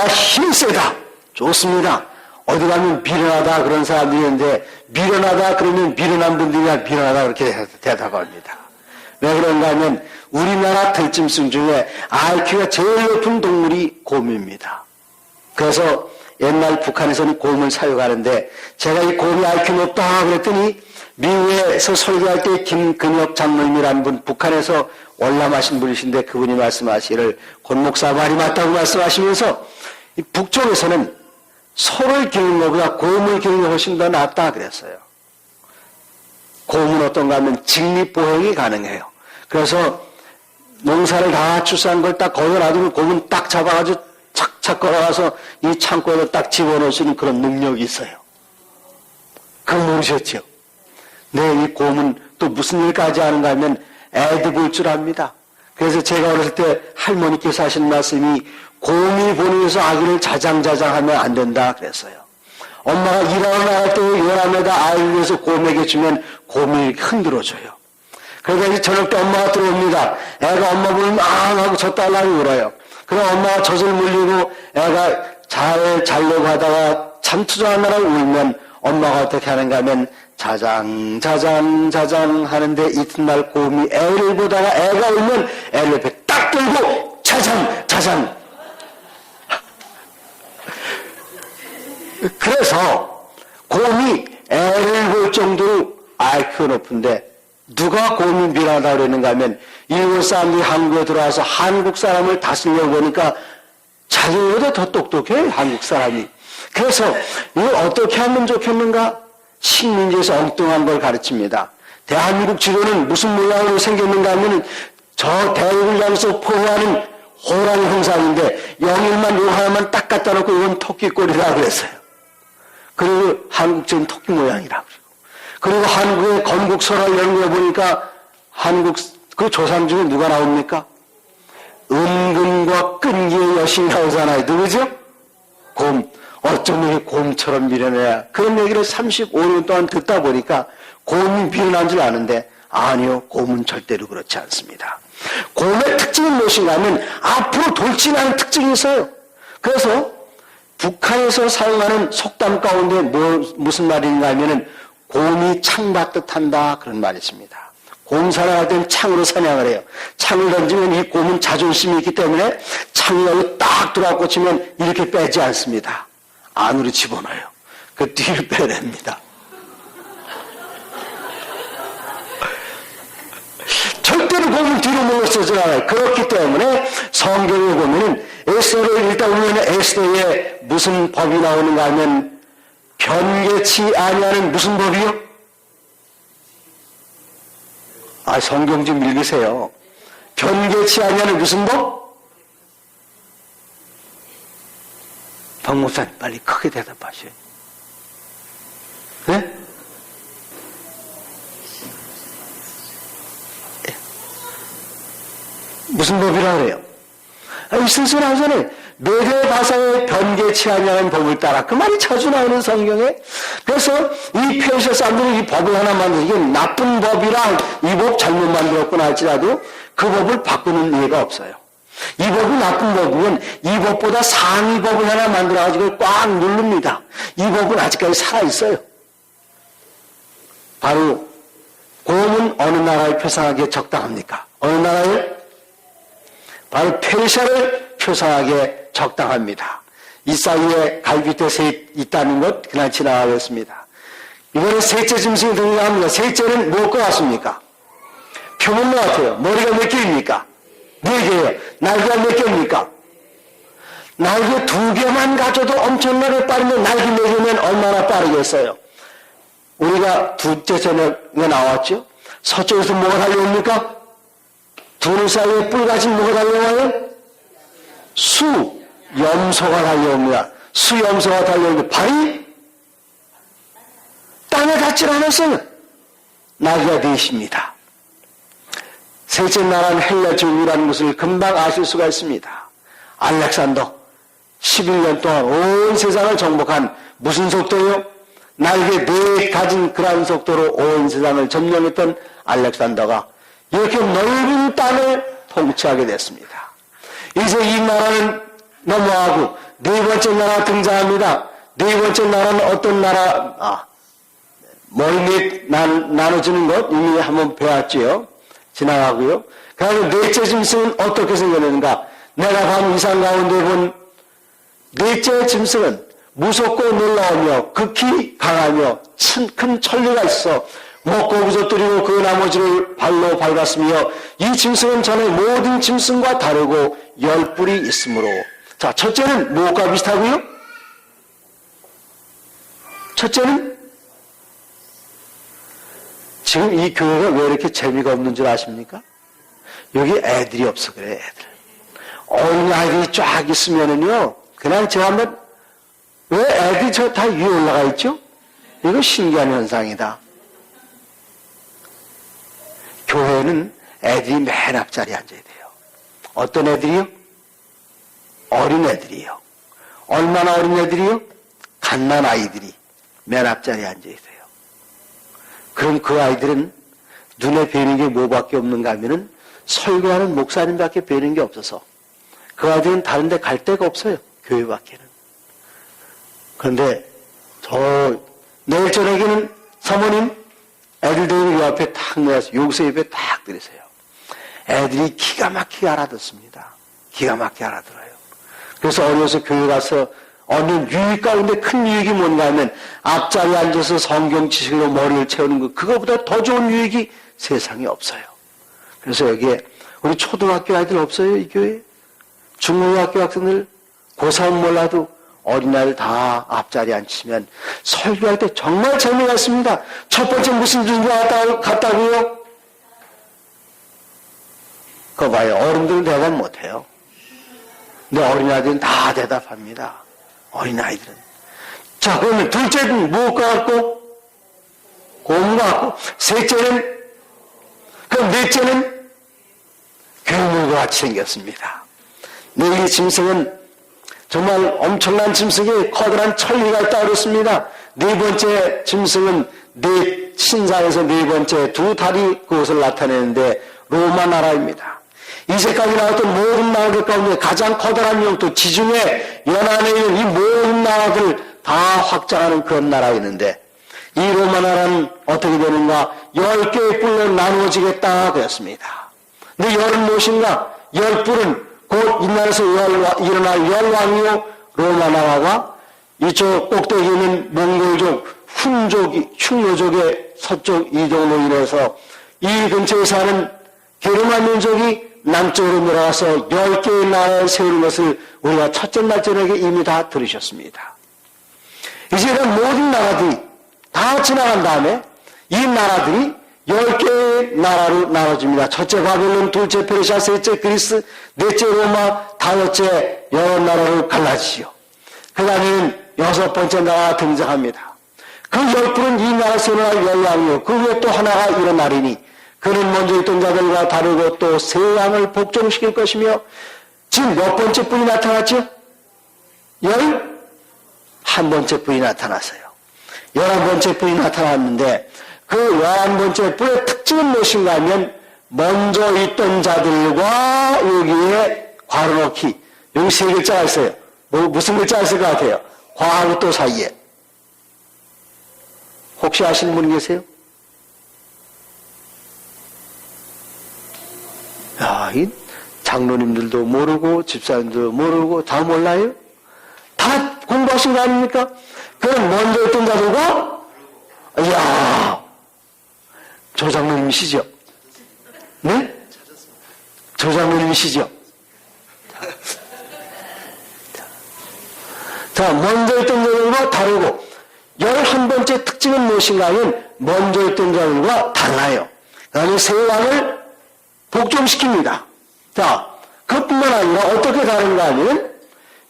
힘이 세다. 좋습니다. 어디 가면 미련하다 그런 사람들이 있는데, 미련하다 그러면 미련한 분들이 미련하다 그렇게 대답합니다. 왜 그런가 하면 우리나라 들짐승 중에 IQ가 제일 높은 동물이 곰입니다. 그래서 옛날 북한에서는 곰을 사육하는데, 제가 이 곰이 IQ 높다 그랬더니 미국에서 설교할 때 김근혁 장로님이라는 분, 북한에서 월남하신 분이신데 그분이 말씀하시기를 권 목사 말이 맞다고 말씀하시면서 이 북쪽에서는 소를 기르는 것보다 곰을 기르는 게 훨씬 더 낫다 그랬어요. 곰은 어떤가 하면 직립보행이 가능해요. 그래서 농사를 다 추수한 걸 딱 거둬놔두면 곰은 딱 잡아가지고 착착 걸어가서 이 창고에다 딱 집어넣을 수 있는 그런 능력이 있어요. 그거 모르셨죠? 네, 이 곰은 또 무슨 일까지 하는가 하면 애도 볼 줄 압니다. 그래서 제가 어렸을 때 할머니께서 하신 말씀이 곰이 보내서 아기를 자장자장하면 안 된다 그랬어요. 엄마가 일하러 나갈 때 요람에다 아이를 위해서 곰에게 주면 곰이 흔들어줘요. 그러다 이제 저녁 때 엄마가 들어옵니다. 애가 엄마 보면 하고 젖달라고 울어요. 그럼 엄마가 젖을 물리고 애가 잘 자려고 하다가 잠투정하느라 울면 엄마가 어떻게 하는가 하면 자장 자장 자장 하는데 이튿날 곰이 애를 보다가 애가 울면 애를 옆에 딱 들고 자장 자장. 그래서 곰이 애를 볼 정도로 IQ가 높은데, 누가 곰이 미련하다 그러는가 하면 일본 사람들이 한국에 들어와서 한국 사람을 다스리려고 보니까 자기보다 더 똑똑해 한국 사람이. 그래서 이걸 어떻게 하면 좋겠는가? 식민지에서 엉뚱한 걸 가르칩니다. 대한민국 지도는 무슨 모양으로 생겼는가 하면 저 대륙을 향해서 포효하는 호랑이 형상인데 영일만 요 하나만 딱 갖다 놓고 이건 토끼꼬리라 그랬어요. 그리고 한국적인 토끼 모양이라 그리고 한국의 건국설화 연구해 보니까 한국 그 조상 중에 누가 나옵니까? 은근과 끈기의 여신이 나오잖아요. 누구죠? 곰. 어쩌면 이게 곰처럼 미련해야. 그런 얘기를 35년 동안 듣다 보니까 곰이 미련한 줄 아는데, 아니요, 곰은 절대로 그렇지 않습니다. 곰의 특징은 무엇인가 하면 앞으로 돌진하는 특징이 있어요. 그래서 북한에서 사용하는 속담 가운데 무슨 말인가 하면은 곰이 창받듯 한다 그런 말이 있습니다. 곰 사냥할 때는 창으로 사냥을 해요. 창을 던지면 이 곰은 자존심이 있기 때문에 창이 여기 딱 들어와 꽂히면 이렇게 빼지 않습니다. 안으로 집어넣어요. 그 뒤를 빼냅니다. 절대로 곰은 뒤로 물러서지 않아요. 그렇기 때문에 성경에 보면은 에스더를 읽다 보면 에스더에 무슨 법이 나오는가 하면 변개치 아니하는 무슨 법이요? 성경 좀 읽으세요. 변개치 아니하는 무슨 법? 박 목사님 빨리 크게 대답하셔요. 네? 무슨 법이라 그래요? 이 순서는 하잖아요. 매대 바사의 변개치 아니하는 법을 따라. 그 말이 자주 나오는 성경에. 그래서 이 페르시아 사람들이 이 법을 하나 만들어, 이게 나쁜 법이랑 이 법 잘못 만들었구나 할지라도 그 법을 바꾸는 이해가 없어요. 이 법이 나쁜 법이면 이 법보다 상위 법을 하나 만들어가지고 꽉 누릅니다. 이 법은 아직까지 살아있어요. 바로 고음은 어느 나라에 표상하기에 적당합니까? 어느 나라에? 바로 페르시아를 표상하기에 적당합니다. 이 사이에 갈빗대 있다는 것 그냥 지나가겠습니다. 이번에 셋째 짐승이 등장합니다. 셋째는 무엇과 같습니까? 표범과 같아요. 머리가 몇 개입니까? 4개예요. 날개가 몇 개입니까? 날개 2개만 가져도 엄청나게 빠른데 날개 4개면 얼마나 빠르겠어요? 우리가 둘째 저녁에 나왔죠? 서쪽에서 뭐가 달려옵니까? 둘 사이에 뿔 가진 뭐가 달려와요? 수염소가 달려옵니다. 수염소가 달려오는데 발이 땅에 닿질 않았어요. 나귀가 넷입니다. 셋째 나라는 헬라 제국이라는 것을 금방 아실 수가 있습니다. 알렉산더 11년 동안 온 세상을 정복한 무슨 속도요? 날개 4 가진 그러한 속도로 온 세상을 점령했던 알렉산더가 이렇게 넓은 땅을 통치하게 됐습니다. 이제 이 나라는 넘어가고 4번째 나라 등장합니다. 4번째 나라는 어떤 나라? 멀리 나눠지는 것 이미 한번 배웠지요. 지나가고요. 그리고 넷째 짐승은 어떻게 생겼는가? 내가 밤 이상 가운데 본 넷째 짐승은 무섭고 놀라우며 극히 강하며 큰 천리가 있어 먹고 부서뜨리고 그 나머지를 발로 밟았으며 이 짐승은 전에 모든 짐승과 다르고 10뿔이 있으므로. 자, 첫째는 무엇과 비슷하고요? 첫째는 지금 이 교회가 왜 이렇게 재미가 없는 줄 아십니까? 여기 애들이 없어 그래, 애들. 어린 아이들이 쫙 있으면은요, 그냥 제가 한번, 왜 애들이 저 다 위에 올라가 있죠? 이거 신기한 현상이다. 교회는 애들이 맨 앞자리에 앉아야 돼요. 어떤 애들이요? 어린 애들이요. 얼마나 어린 애들이요? 갓난 아이들이 맨 앞자리에 앉아야 돼요. 그럼 그 아이들은 눈에 뵈는 게 뭐밖에 없는가 하면은 설교하는 목사님밖에 뵈는 게 없어서 그 아이들은 다른 데 갈 데가 없어요. 교회밖에는. 그런데 내일 저녁에는 사모님 애들도 이 앞에 탁 모여서 요새 입에 탁 들이세요. 애들이 기가 막히게 알아듣습니다. 기가 막히게 알아들어요. 그래서 어려서 교회 가서 얻는 유익 가운데 큰 유익이 뭔가 하면 앞자리에 앉아서 성경 지식으로 머리를 채우는 것, 그거보다 더 좋은 유익이 세상에 없어요. 그래서 여기에 우리 초등학교 아이들 없어요, 이 교회에? 중고등학교 학생들 고3 몰라도 어린아이들 다 앞자리에 앉히면 설교할 때 정말 재미가 있습니다. 첫 번째 무슨 준비가 갔다고요? 그거 봐요. 어른들은 대답 못해요. 근데 어린아이들은 다 대답합니다. 어린아이들은. 자, 그러면 둘째는 무엇과 같고? 고음과 같고. 셋째는? 그럼 넷째는? 괴물과 같이 생겼습니다. 네, 이 짐승은 정말 엄청난 짐승이 커다란 천리가 있다고 그랬습니다. 네 번째 짐승은 신사에서 네 번째 두 다리 그것을 나타내는데 로마 나라입니다. 이제까지 나왔던 모든 나라들 가운데 가장 커다란 영토, 지중해 연안에 있는 이 모든 나라들 다 확장하는 그런 나라였는데 이 로마 나라는 어떻게 되는가? 10개의 뿔로 나누어지겠다 그랬습니다. 근데 열은 무엇인가? 10뿔은 곧 이날에서 일어날 열왕이요 로마 나라가 이쪽 꼭대기에 있는 몽골족, 흉노족의 서쪽 이동으로 인해서 이 근처에 사는 게르만 민족이 남쪽으로 내려와서 10개의 나라를 세우는 것을 우리가 첫째 날 저녁에 이미 다 들으셨습니다. 이제는 모든 나라들이 다 지나간 다음에 이 나라들이 10개의 나라로 나눠집니다. 첫째 바벨론, 둘째 페르시아, 셋째 그리스, 넷째 로마, 다섯째 여러 나라로 갈라지죠. 그 다음에는 6번째 나라가 등장합니다. 그 10분은 이 나라 세우는 열왕이요. 그 후에 또 하나가 일어나리니 그는 먼저 있던 자들과 다르고 또 새 왕을 복종시킬 것이며 지금 몇 번째 뿔이 나타났죠? 11번째 뿔이 나타났어요. 11번째 뿔이 나타났는데 그 11번째 뿔의 특징은 무엇인가 하면 먼저 있던 자들과 여기에 괄호 넣기 여기 세 글자가 있어요. 무슨 글자가 있을 것 같아요? 과하고 또 사이에. 혹시 아시는 분 계세요? 야, 이 장로님들도 모르고 집사님들도 모르고 다 몰라요? 다 공부하신 거 아닙니까? 그럼 먼저 있던 자들과 이야, 조 장로님이시죠? 네? 조 장로님이시죠? 자, 먼저 있던 자들과 다르고 11번째 특징은 무엇인가 하면 먼저 있던 자들과 달라요. 그 다음에 새 왕을 복종시킵니다. 자, 그뿐만 아니라 어떻게 다른가 하면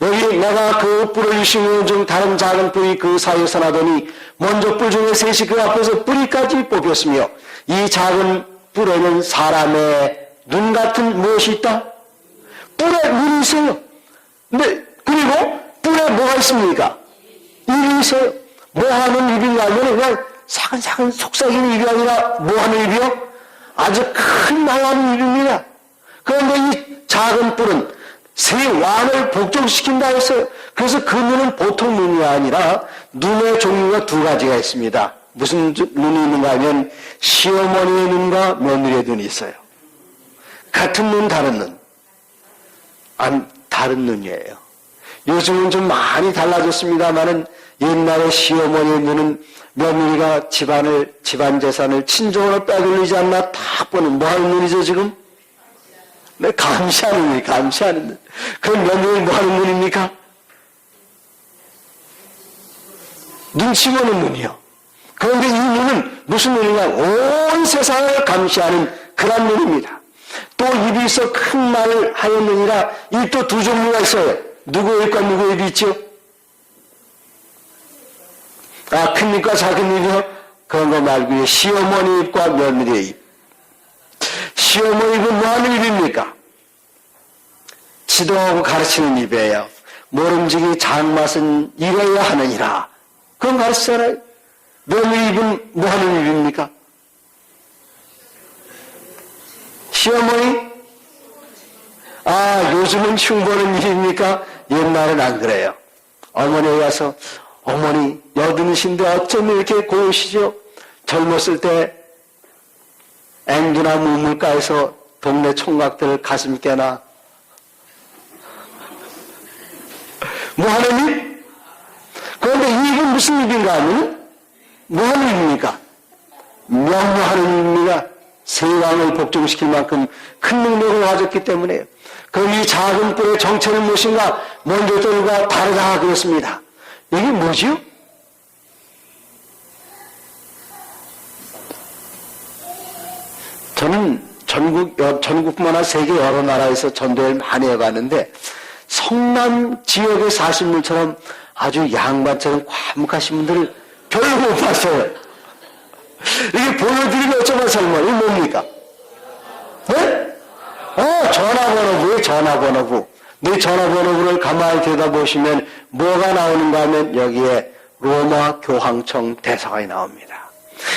여기 내가 그 뿔을 유심히 중 다른 작은 뿔이 그 사이에서 나더니 먼저 뿔 중에 셋이 그 앞에서 뿌리까지 뽑혔으며 이 작은 뿔에는 사람의 눈 같은 무엇이 있다? 뿔에 눈이 있어요. 근데 그리고 뿔에 뭐가 있습니까? 입이 있어요. 뭐 하는 입인가 하면 그냥 사근사근 속삭이는 입이 아니라 뭐 하는 입이요? 아주 큰 나라는 입입니다. 그런데 이 작은 뿔은 새 왕을 복종시킨다 했어요. 그래서 그 눈은 보통 눈이 아니라 눈의 종류가 두 가지가 있습니다. 무슨 눈이 있는가 하면 시어머니의 눈과 며느리의 눈이 있어요. 같은 눈, 다른 눈. 다른 눈이에요. 요즘은 좀 많이 달라졌습니다만은 옛날에 시어머니의 눈은 며느리가 집안 재산을 친정으로 빼돌리지 않나 다 보는 뭐 하는 눈이죠 지금? 네, 감시하는 눈이 감시하는 눈. 그럼 며느리 뭐 하는 눈입니까? 눈치 보는 눈이요. 그런데 이 눈은 무슨 눈이냐? 온 세상을 감시하는 그런 눈입니다. 또 입이 있어 큰 말을 하였느니라. 입도 두 종류가 있어요. 누구 입과 누구 입이 있죠? 큰 입과 작은 입이요? 그런 거 말고요. 시어머니 입과 며느리의 입. 시어머니 입은 뭐 하는 입입니까? 지도하고 가르치는 입이에요. 모름지기 장맛은 이래야 하느니라. 그건 가르치잖아요. 며느리 입은 뭐 하는 입입니까? 시어머니? 요즘은 흉보는 일입니까? 옛날은 안 그래요. 어머니에 가서 어머니 여든이신데 어쩜 이렇게 고우시죠? 젊었을 때 앵두나 우물가에서 동네 총각들 가슴 깨나 뭐 하는 입? 그런데 이 입은 무슨 입인가 하면 뭐 하는 입입니까? 명료하는 입입니다. 새 왕을 복종시킬 만큼 큰 능력을 가졌기 때문에요. 그럼 이 작은 뿔의 정체는 무엇인가? 먼저들과 다르다 그랬습니다. 이게 뭐지요? 저는 전국뿐만 아니라 세계 여러 나라에서 전도를 많이 해봤는데 성남 지역에 사신 분처럼 아주 양반처럼 과묵하신 분들을 별로 못 봤어요. 이게 보여드리면 어쩌면 설마 이게 뭡니까? 네? 전화번호부에 전화번호부. 네 전화번호부를 가만히 들여다보시면 뭐가 나오는가 하면 여기에 로마 교황청 대사관이 나옵니다.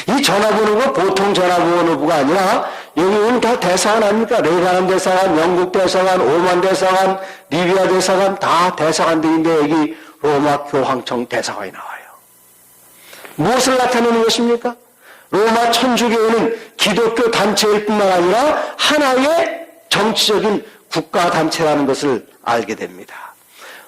이 전화번호가 보통 전화번호부가 아니라 여기는 다 대사관 아닙니까? 레바논 대사관, 영국 대사관, 오만 대사관, 리비아 대사관 다 대사관들인데 여기 로마 교황청 대사관이 나와요. 무엇을 나타내는 것입니까? 로마 천주교회는 기독교 단체일 뿐만 아니라 하나의 정치적인 국가단체라는 것을 알게 됩니다.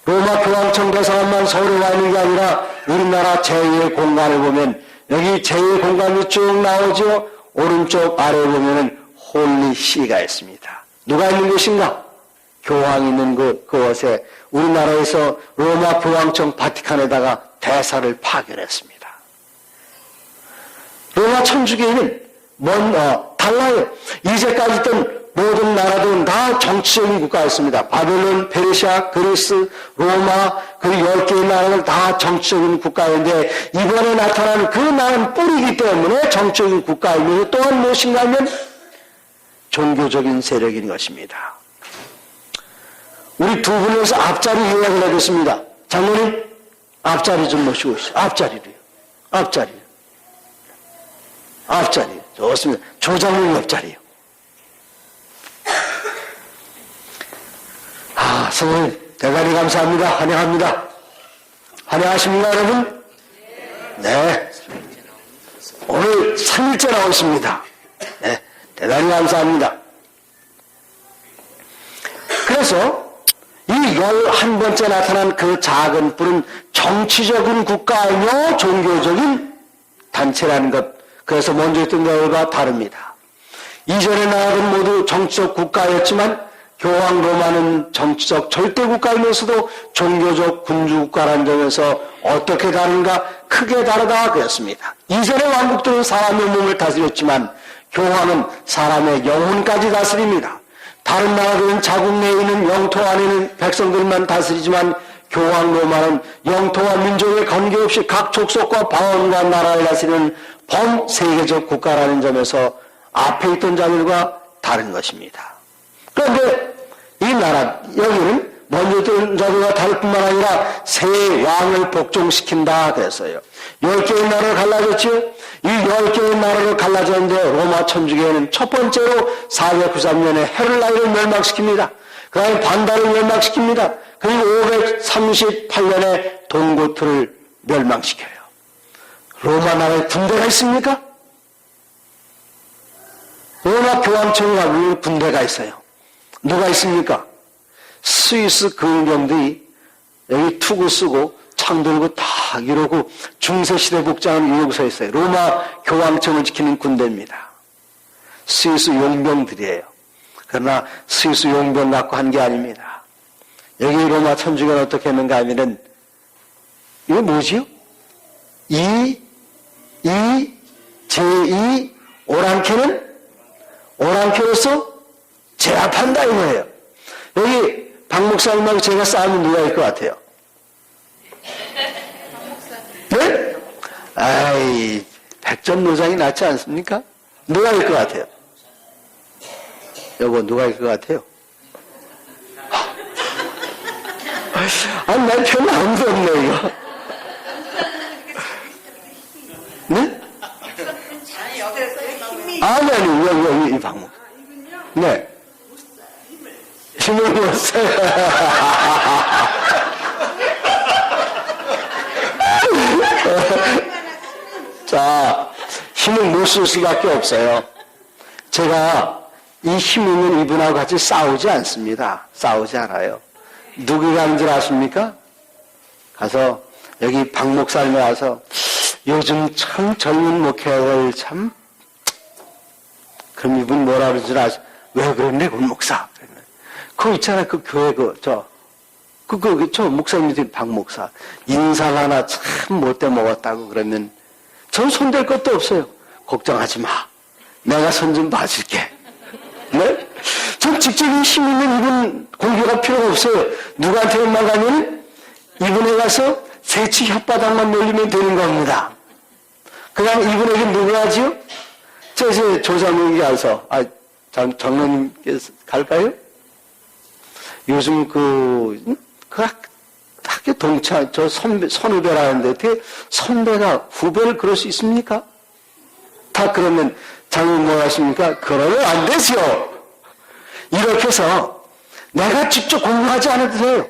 로마 교황청 대사관만 서울에 와 있는 게 아니라 우리나라 제2의 공간을 보면 여기 제2의 공간이 쭉 나오죠. 오른쪽 아래에 보면은 홀리 시가 있습니다. 누가 있는 곳인가? 교황이 있는 그곳에 우리나라에서 로마 교황청 바티칸에다가 대사를 파견했습니다. 로마 천주교회는 달라요. 이제까지 있던 모든 나라들은 다 정치적인 국가였습니다. 바벨론, 페르시아, 그리스, 로마, 그리고 10개의 나라는 다 정치적인 국가였는데 이번에 나타난 그 나라는 뿌리이기 때문에 정치적인 국가이면서 또한 무엇인가 하면 종교적인 세력인 것입니다. 우리 두 분에서 앞자리 예약을 하겠습니다. 장로님, 앞자리 좀 모시고 오시죠. 앞자리로요. 앞자리. 앞자리. 좋습니다. 조장님 옆자리요. 선생님, 대단히 감사합니다. 환영합니다. 환영하십니까, 여러분? 네. 오늘 3일째 나오십니다. 네. 대단히 감사합니다. 그래서 이 11번째 나타난 그 작은 뿔은 정치적인 국가이며 종교적인 단체라는 것. 그래서 먼저 했던 것과 다릅니다. 이전에 나아간 모두 정치적 국가였지만 교황 로마는 정치적 절대 국가이면서도 종교적 군주 국가라는 점에서 어떻게 다른가? 크게 다르다 그랬습니다. 이전의 왕국들은 사람의 몸을 다스렸지만 교황은 사람의 영혼까지 다스립니다. 다른 나라들은 자국 내에 있는 영토 안에 있는 백성들만 다스리지만 교황 로마는 영토와 민족에 관계없이 각 족속과 방언과 나라를 다스리는 범세계적 국가라는 점에서 앞에 있던 자들과 다른 것입니다. 그런데 이 나라, 여기는 먼저 있던 자들과 다를 뿐만 아니라 새 왕을 복종시킨다 그랬어요. 10개의 나라로 갈라졌죠. 이 10개의 나라로 갈라졌는데 로마 천주교회는 첫 번째로 493년에 헤를라이를 멸망시킵니다. 그 다음에 반다를 멸망시킵니다. 그리고 538년에 동고트를 멸망시켜요. 로마 나라에 군대가 있습니까? 로마 교황청이 가면 군대가 있어요. 누가 있습니까? 스위스 군병들이 여기 투구 쓰고 창 들고 다 이러고 중세시대 복장을 이러고 서 있어요. 로마 교황청을 지키는 군대입니다. 스위스 용병들이에요. 그러나 스위스 용병 갖고 한 게 아닙니다. 여기 로마 천주교는 어떻게 했는가 하면은 이거 뭐지요? 제2 오랑캐는 오랑캐로서 제압한다 이거예요. 여기 박 목사님하고 제가 싸우면 누가 일 것 같아요? 네? 아이, 백전노장이 낫지 않습니까? 누가 일 것 같아요? 여보, 누가 일 것 같아요? 아니, 난 별로 아무도 없네, 이거. 네? 아니, 여기, 이 방목. 네. 힘을 못 써요. 자, 힘을 못 쓸 수밖에 없어요. 제가 이 힘 있는 이분하고 같이 싸우지 않습니다. 싸우지 않아요. 누구가 하는 줄 아십니까? 가서 여기 박 목사님에 와서 요즘 참 젊은 목회를 참 그럼 이분 뭐라 그러는 줄 아시? 왜 그랬네, 군 목사? 그거 있잖아, 그 교회 저 목사님들이 박 목사 인상 하나 참 못돼 먹었다고 그러면 전 손댈 것도 없어요. 걱정하지 마. 내가 손 좀 봐줄게. 네? 전 직접 힘 있는 이분 공개가 필요가 없어요. 누구한테만 가면 이분에 가서 세치 혓바닥만 놀리면 되는 겁니다. 그냥 이분에게 누가 하지요? 저 이제 조사님에게 가서 장로님께서 갈까요? 요즘 학교 동창, 선후배라는데 어떻게 선배가 후배를 그럴 수 있습니까? 다 그러면 장로님 뭐 하십니까? 그러면 안 되지요. 이렇게 해서 내가 직접 공부하지 않아도 돼요.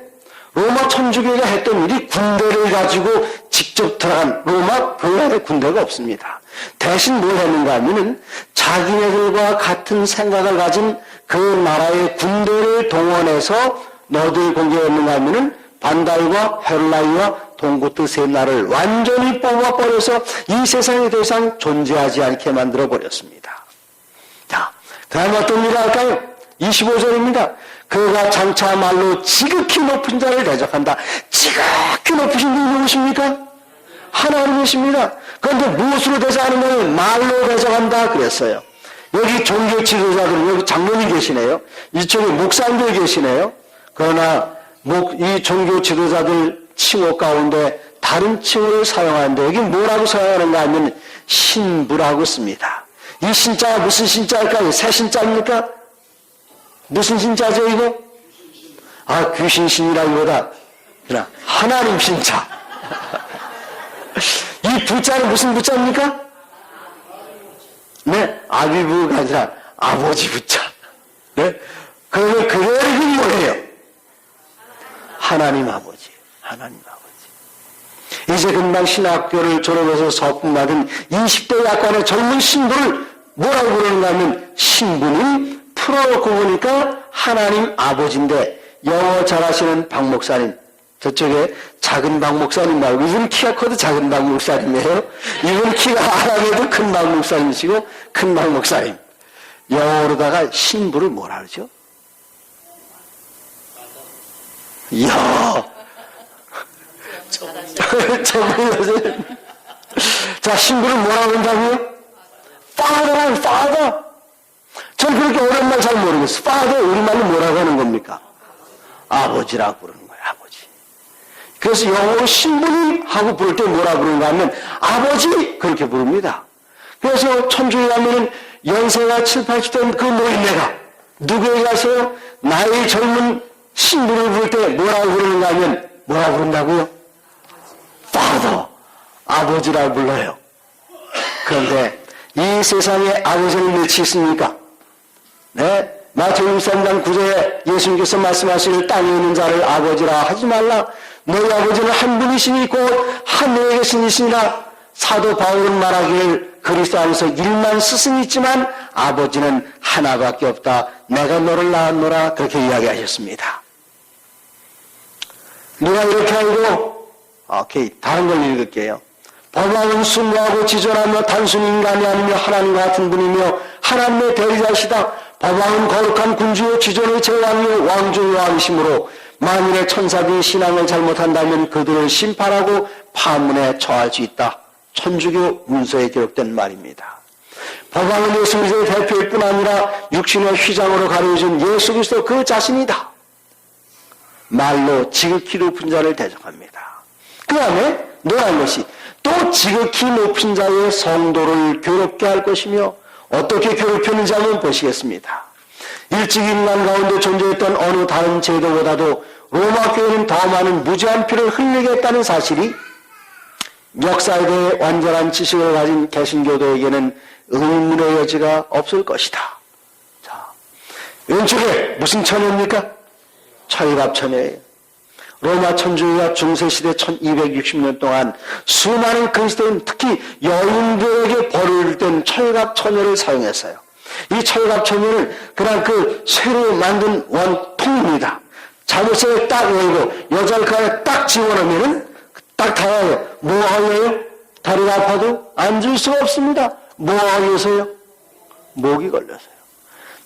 로마 천주교가 했던 일이 군대를 가지고 직접 들어간 로마 교회 안에 군대가 없습니다. 대신 뭘 했는가 하면은 자기네들과 같은 생각을 가진 그 나라의 군대를 동원해서 너들 공격했는가 하면은 반달과 헤를라이와 동고트 세 나라를 완전히 뽑아버려서 이 세상에 더 이상 존재하지 않게 만들어버렸습니다. 자, 그 다음에 어떤 일을 할까요? 25절입니다. 그가 장차 말로 지극히 높은 자를 대적한다. 지극히 높으신 분이 누구십니까? 하나님이십니다. 그런데 무엇으로 대적하느냐면 말로 대적한다 그랬어요. 여기 종교 지도자들은 여기 장로님 계시네요. 이쪽에 목사님들 계시네요. 그러나 이 종교 지도자들 칭호 가운데 다른 칭호를 사용하는데 여기 뭐라고 사용하는가 하면 신부라고 씁니다. 이 신자가 무슨 신자일까요? 새 신자입니까? 무슨 신자죠 이거? 아, 귀신 신이라기보다 그냥 하나님 신자. 이 부자는 무슨 부자입니까? 네, 아비부가 아니라 아버지 부자. 네, 그러면 그 이름이 뭐예요? 하나님 아버지. 하나님 아버지. 이제 금방 신학교를 졸업해서 서품 받은 20대 약간의 젊은 신부를 뭐라고 부르는가 하면 신부님 풀어놓고 보니까 하나님 아버지인데, 영어 잘하시는 박 목사님, 저쪽에 작은 박 목사님 말고, 이분 키가 커도 작은 박 목사님이에요. 이분 키가 아람에도 큰 박 목사님이시고 큰 박 목사님. 영어로다가 신부를 뭐라 그러죠? 이야. 자, 신부를 뭐라고 한다고요? Father, Father. 전 그렇게 어려운 말 잘 모르겠어요. Father, 우리말로 뭐라고 하는 겁니까? 아버지라고 부르는 거예요, 아버지. 그래서 영어로 신부님 하고 부를 때 뭐라 부르는가 하면 아버지 그렇게 부릅니다. 그래서 천주에 가면은 연세가 7, 80된 그 노인네가 누구에게 가서요? 나이 젊은 신부를 부를 때 뭐라고 부르는가 하면 뭐라고 부른다고요? Father, 아버지라고 불러요. 그런데 이 세상에 아버지는 몇이 있습니까? 네, 마태복음 3장 9절에 예수님께서 말씀하시는 땅에 있는 자를 아버지라 하지 말라. 너희 아버지는 한 분이시니 곧 하늘에 계시니라. 사도 바울은 말하기를 그리스도 안에서 1만 스승이 있지만 아버지는 하나밖에 없다. 내가 너를 낳았노라. 그렇게 이야기하셨습니다. 누가 이렇게 알고, 오케이, 다른 걸 읽을게요. 법왕은 순고하고 지존하며 단순 인간이 아니며 하나님과 같은 분이며 하나님의 대리자시다. 법왕은 거룩한 군주요 지존의 제왕이요 왕중의 왕이시므로 만일의 천사들이 신앙을 잘못한다면 그들을 심판하고 파문에 처할 수 있다. 천주교 문서에 기록된 말입니다. 법왕은 예수 그리스도의 대표일 뿐 아니라 육신의 휘장으로 가려진 예수 그리스도 그 자신이다. 말로 지극히 높은 자를 대적합니다. 그 다음에 노란 것이 또 지극히 높은 자의 성도를 괴롭게 할 것이며 어떻게 괴롭혔는지 한번 보시겠습니다. 일찍 인간 가운데 존재했던 어느 다른 제도보다도 로마 교회는 더 많은 무지한 피를 흘리게 했다는 사실이 역사에 대해 완전한 지식을 가진 개신교도에게는 의문의 여지가 없을 것이다. 자, 왼쪽에 무슨 천여입니까? 철갑천여예요. 로마 천주교가 중세시대 1260년 동안 수많은 그리스도인, 특히 여인들에게 벌을 땐 철갑천여를 사용했어요. 이 철갑천여는 그냥 그 쇠로 만든 원통입니다. 잠옷에 딱 열고 여자칼에 딱 집어넣으면 딱 닿아요. 뭐가 걸려요? 다리가 아파도 앉을 수가 없습니다. 뭐가 걸려서요? 목이 걸려서요.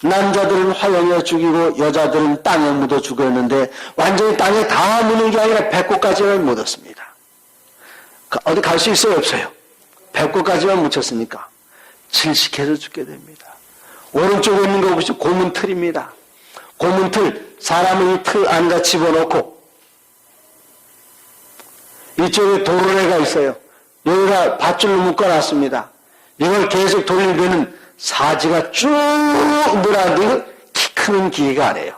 남자들은 화형에 죽이고 여자들은 땅에 묻어 죽였는데 완전히 땅에 다 묻는 게 아니라 배꼽까지만 묻었습니다. 어디 갈 수 있어요? 없어요? 배꼽까지만 묻혔으니까 질식해서 죽게 됩니다. 오른쪽에 있는 거 보시죠. 고문틀입니다. 고문틀, 사람을 이 틀 안에다 집어넣고 이쪽에 도르래가 있어요. 여기가 밧줄로 묶어놨습니다. 이걸 계속 돌리면은 사지가 쭉 늘어나고 키 크는 기계가 아니에요.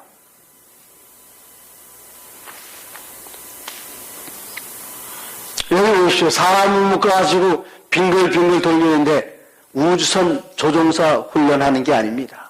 여기 보십시오. 사람을 묶어가지고 빙글빙글 돌리는데 우주선 조종사 훈련하는 게 아닙니다.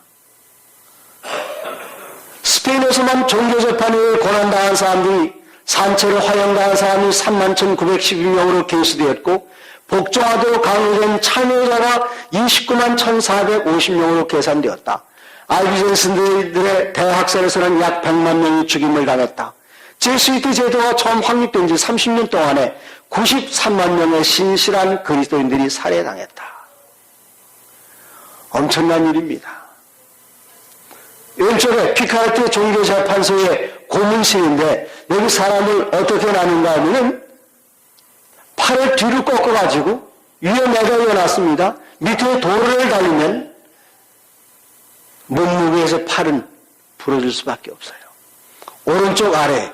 스페인에서만 종교재판에 고난당한 사람들이, 산채로 화형당한 사람이 31,911명으로 계수되었고 복종하도록 강요된 참여자가 29만 1,450명으로 계산되었다. 알비전스들의 대학살에서는 약 100만 명이 죽임을 당했다. 제수이트 제도가 처음 확립된 지 30년 동안에 93만 명의 신실한 그리스도인들이 살해당했다. 엄청난 일입니다. 왼쪽에 피카르트 종교재판소의 고문실인데 여기 사람을 어떻게 나눈가 하면은 팔을 뒤로 꺾어가지고 위에 매달려 놨습니다. 밑에 도르를 달리면 몸무게에서 팔은 부러질 수밖에 없어요. 오른쪽 아래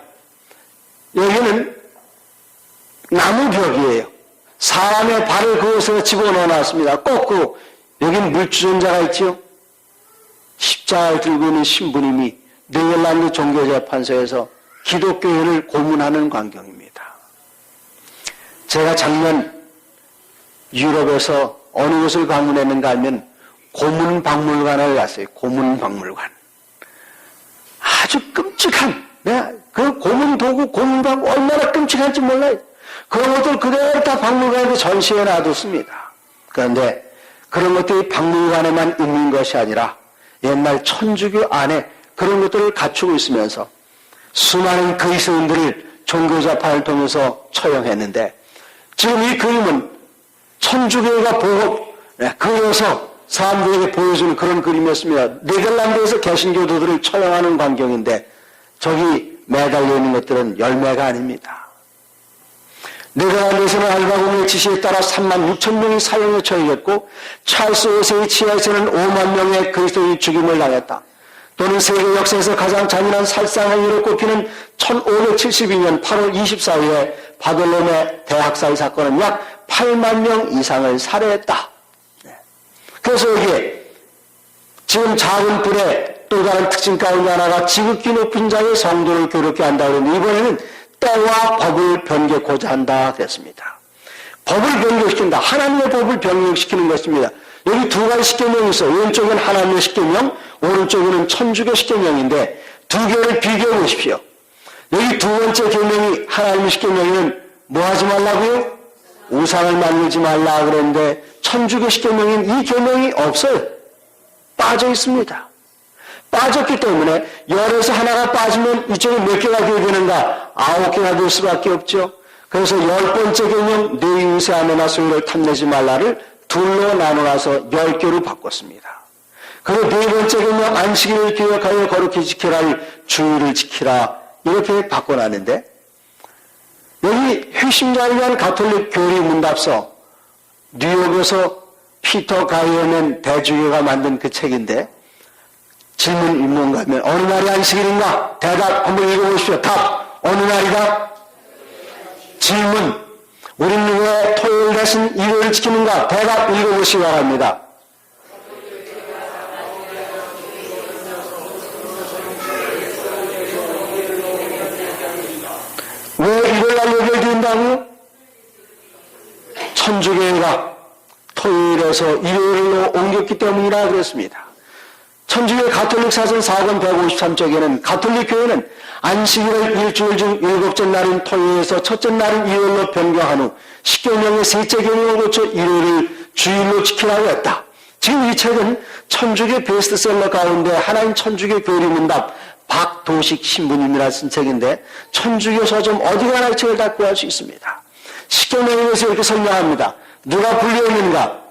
여기는 나무 벽이에요. 사람의 발을 그곳에 집어넣어 놨습니다. 거꾸로 여기 물주전자가 있죠. 십자가를 들고 있는 신부님이 네덜란드 종교재판소에서 기독교인을 고문하는 광경입니다. 제가 작년 유럽에서 어느 곳을 방문했는가 하면 고문박물관을 갔어요. 고문박물관. 아주 끔찍한, 그 고문도구, 고문박 얼마나 끔찍한지 몰라요. 그런 것들 그대로 다 박물관에 전시해 놔뒀습니다. 그런데 그런 것들이 박물관에만 있는 것이 아니라 옛날 천주교 안에 그런 것들을 갖추고 있으면서 수많은 그리스도인들을 종교재판을 통해서 처형했는데 지금 이 그림은 천주교가 그려서 사람들에게 보여주는 그런 그림이었습니다. 네덜란드에서 개신교도들을 처형하는 광경인데 저기 매달려 있는 것들은 열매가 아닙니다. 네덜란드에서는 알바공의 지시에 따라 3만 6천 명이 사형에 처해졌고 찰스 5세의 치하에서는 5만 명의 그리스도인이 죽임을 당했다. 또는 세계 역사에서 가장 잔인한 살상행위로 꼽히는 1572년 8월 24일에 바벨론의 대학살 사건은 약 8만 명 이상을 살해했다. 그래서 여기에 지금 작은 불의 또 다른 특징 가운데 하나가 지극히 높은 자의 성도를 괴롭게 한다고 했는데 이번에는 때와 법을 변개고자 한다 그랬습니다. 법을 변경시킨다. 하나님의 법을 변경시키는 것입니다. 여기 두 가지 십계명이 있어요. 왼쪽은 하나님의 십계명, 오른쪽은 천주교 십계명인데 두 개를 비교해 보십시오. 여기 두 번째 계명이 하나님의 십계명에는 뭐 하지 말라고요? 우상을 만들지 말라 그랬는데 천주교 십계명인 이 계명이 없어요. 빠져 있습니다. 빠졌기 때문에 열에서 하나가 빠지면 이쪽에 몇 개가 되어야 되는가? 9개가 될 수밖에 없죠. 그래서 10번째 계명 네 이웃의 아내나 소유를 탐내지 말라를 둘로 나눠서 10개로 바꿨습니다. 그리고 네 번째 계명 안식일을 기억하여 거룩히 지키라를 주의를 지키라 이렇게 바꿔놨는데 여기 회심자를 위한 가톨릭 교리 문답서 뉴욕에서 피터 가이어낸 대주교가 만든 그 책인데 질문이 뭔가 하면 어느 날이 안식일인가? 대답 한번 읽어보십시오. 답 어느 날이다? 질문 우리는 왜 토요일 대신 일요일을 지키는가? 대답 읽어보시기 바랍니다. 왜 일요일날 연결된다고요? 천주교회가 토요일에서 일요일로 옮겼기 때문이라 그랬습니다. 천주교 가톨릭 사전 4권 153쪽에는 가톨릭 교회는 안식일을 일주일 중 7째 날인 토요일에서 첫째 날인 일요일로 변경한 후 십계명의 셋째 계명을 고쳐 일요일을 주일로 지키라고 했다. 지금 이 책은 천주교 베스트셀러 가운데 하나인 천주교 교리문답 박도식 신부님이라 쓴 책인데 천주교 서점 어디 가나 이 책을 다 구할 수 있습니다. 십계명에 대해서 이렇게 설명합니다. 누가 분류했는가?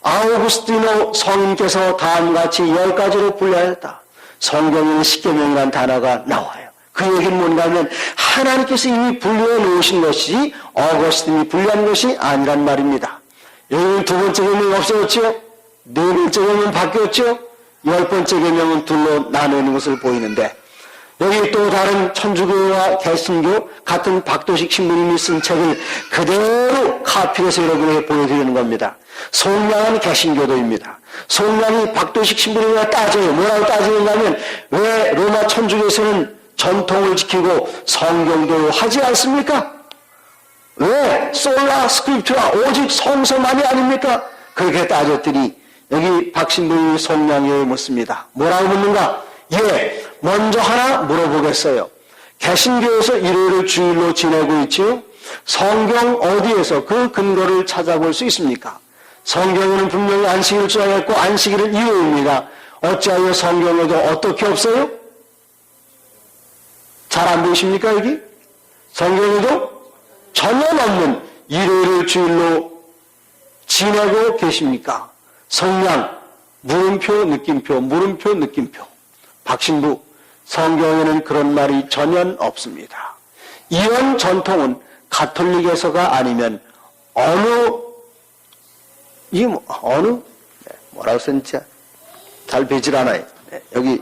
아우구스티노 성인께서 다음같이 10가지로 분류하였다. 성경에는 십계명이라는 단어가 나와요. 그 얘기는 뭔가 하면 하나님께서 이미 분류해 놓으신 것이 어거스틴이 분류한 것이 아니란 말입니다. 여기는 두 번째 계명이 없어졌죠? 네 번째 계명은 바뀌었죠? 10번째 계명은 둘로 나누는 것을 보이는데 여기 또 다른 천주교와 개신교 같은 박도식 신부님이 쓴 책을 그대로 카피해서 여러분에게 보여드리는 겁니다. 송량은 개신교도입니다. 송량이 박도식 신부님과 따져요. 뭐라고 따지는가면 왜 로마 천주교에서는 전통을 지키고 성경도 하지 않습니까? 왜 솔라 스크립투라 오직 성서만이 아닙니까? 그렇게 따졌더니 여기 박 신부님이 송량에 묻습니다. 뭐라고 묻는가? 예, 먼저 하나 물어보겠어요. 개신교에서 일요일을 주일로 지내고 있지요? 성경 어디에서 그 근거를 찾아볼 수 있습니까? 성경에는 분명히 안식일을 주장했고 안식일은 일요일입니다. 어찌하여 성경에도 어떻게 없어요? 잘 안 보이십니까 여기? 성경에도 전혀 없는 일요일을 주일로 지내고 계십니까? 성량, 물음표, 느낌표, 물음표, 느낌표. 박신부, 성경에는 그런 말이 전혀 없습니다. 이런 전통은 가톨릭에서가 아니면 뭐라고 썼는지 잘 배질 않아요. 여기,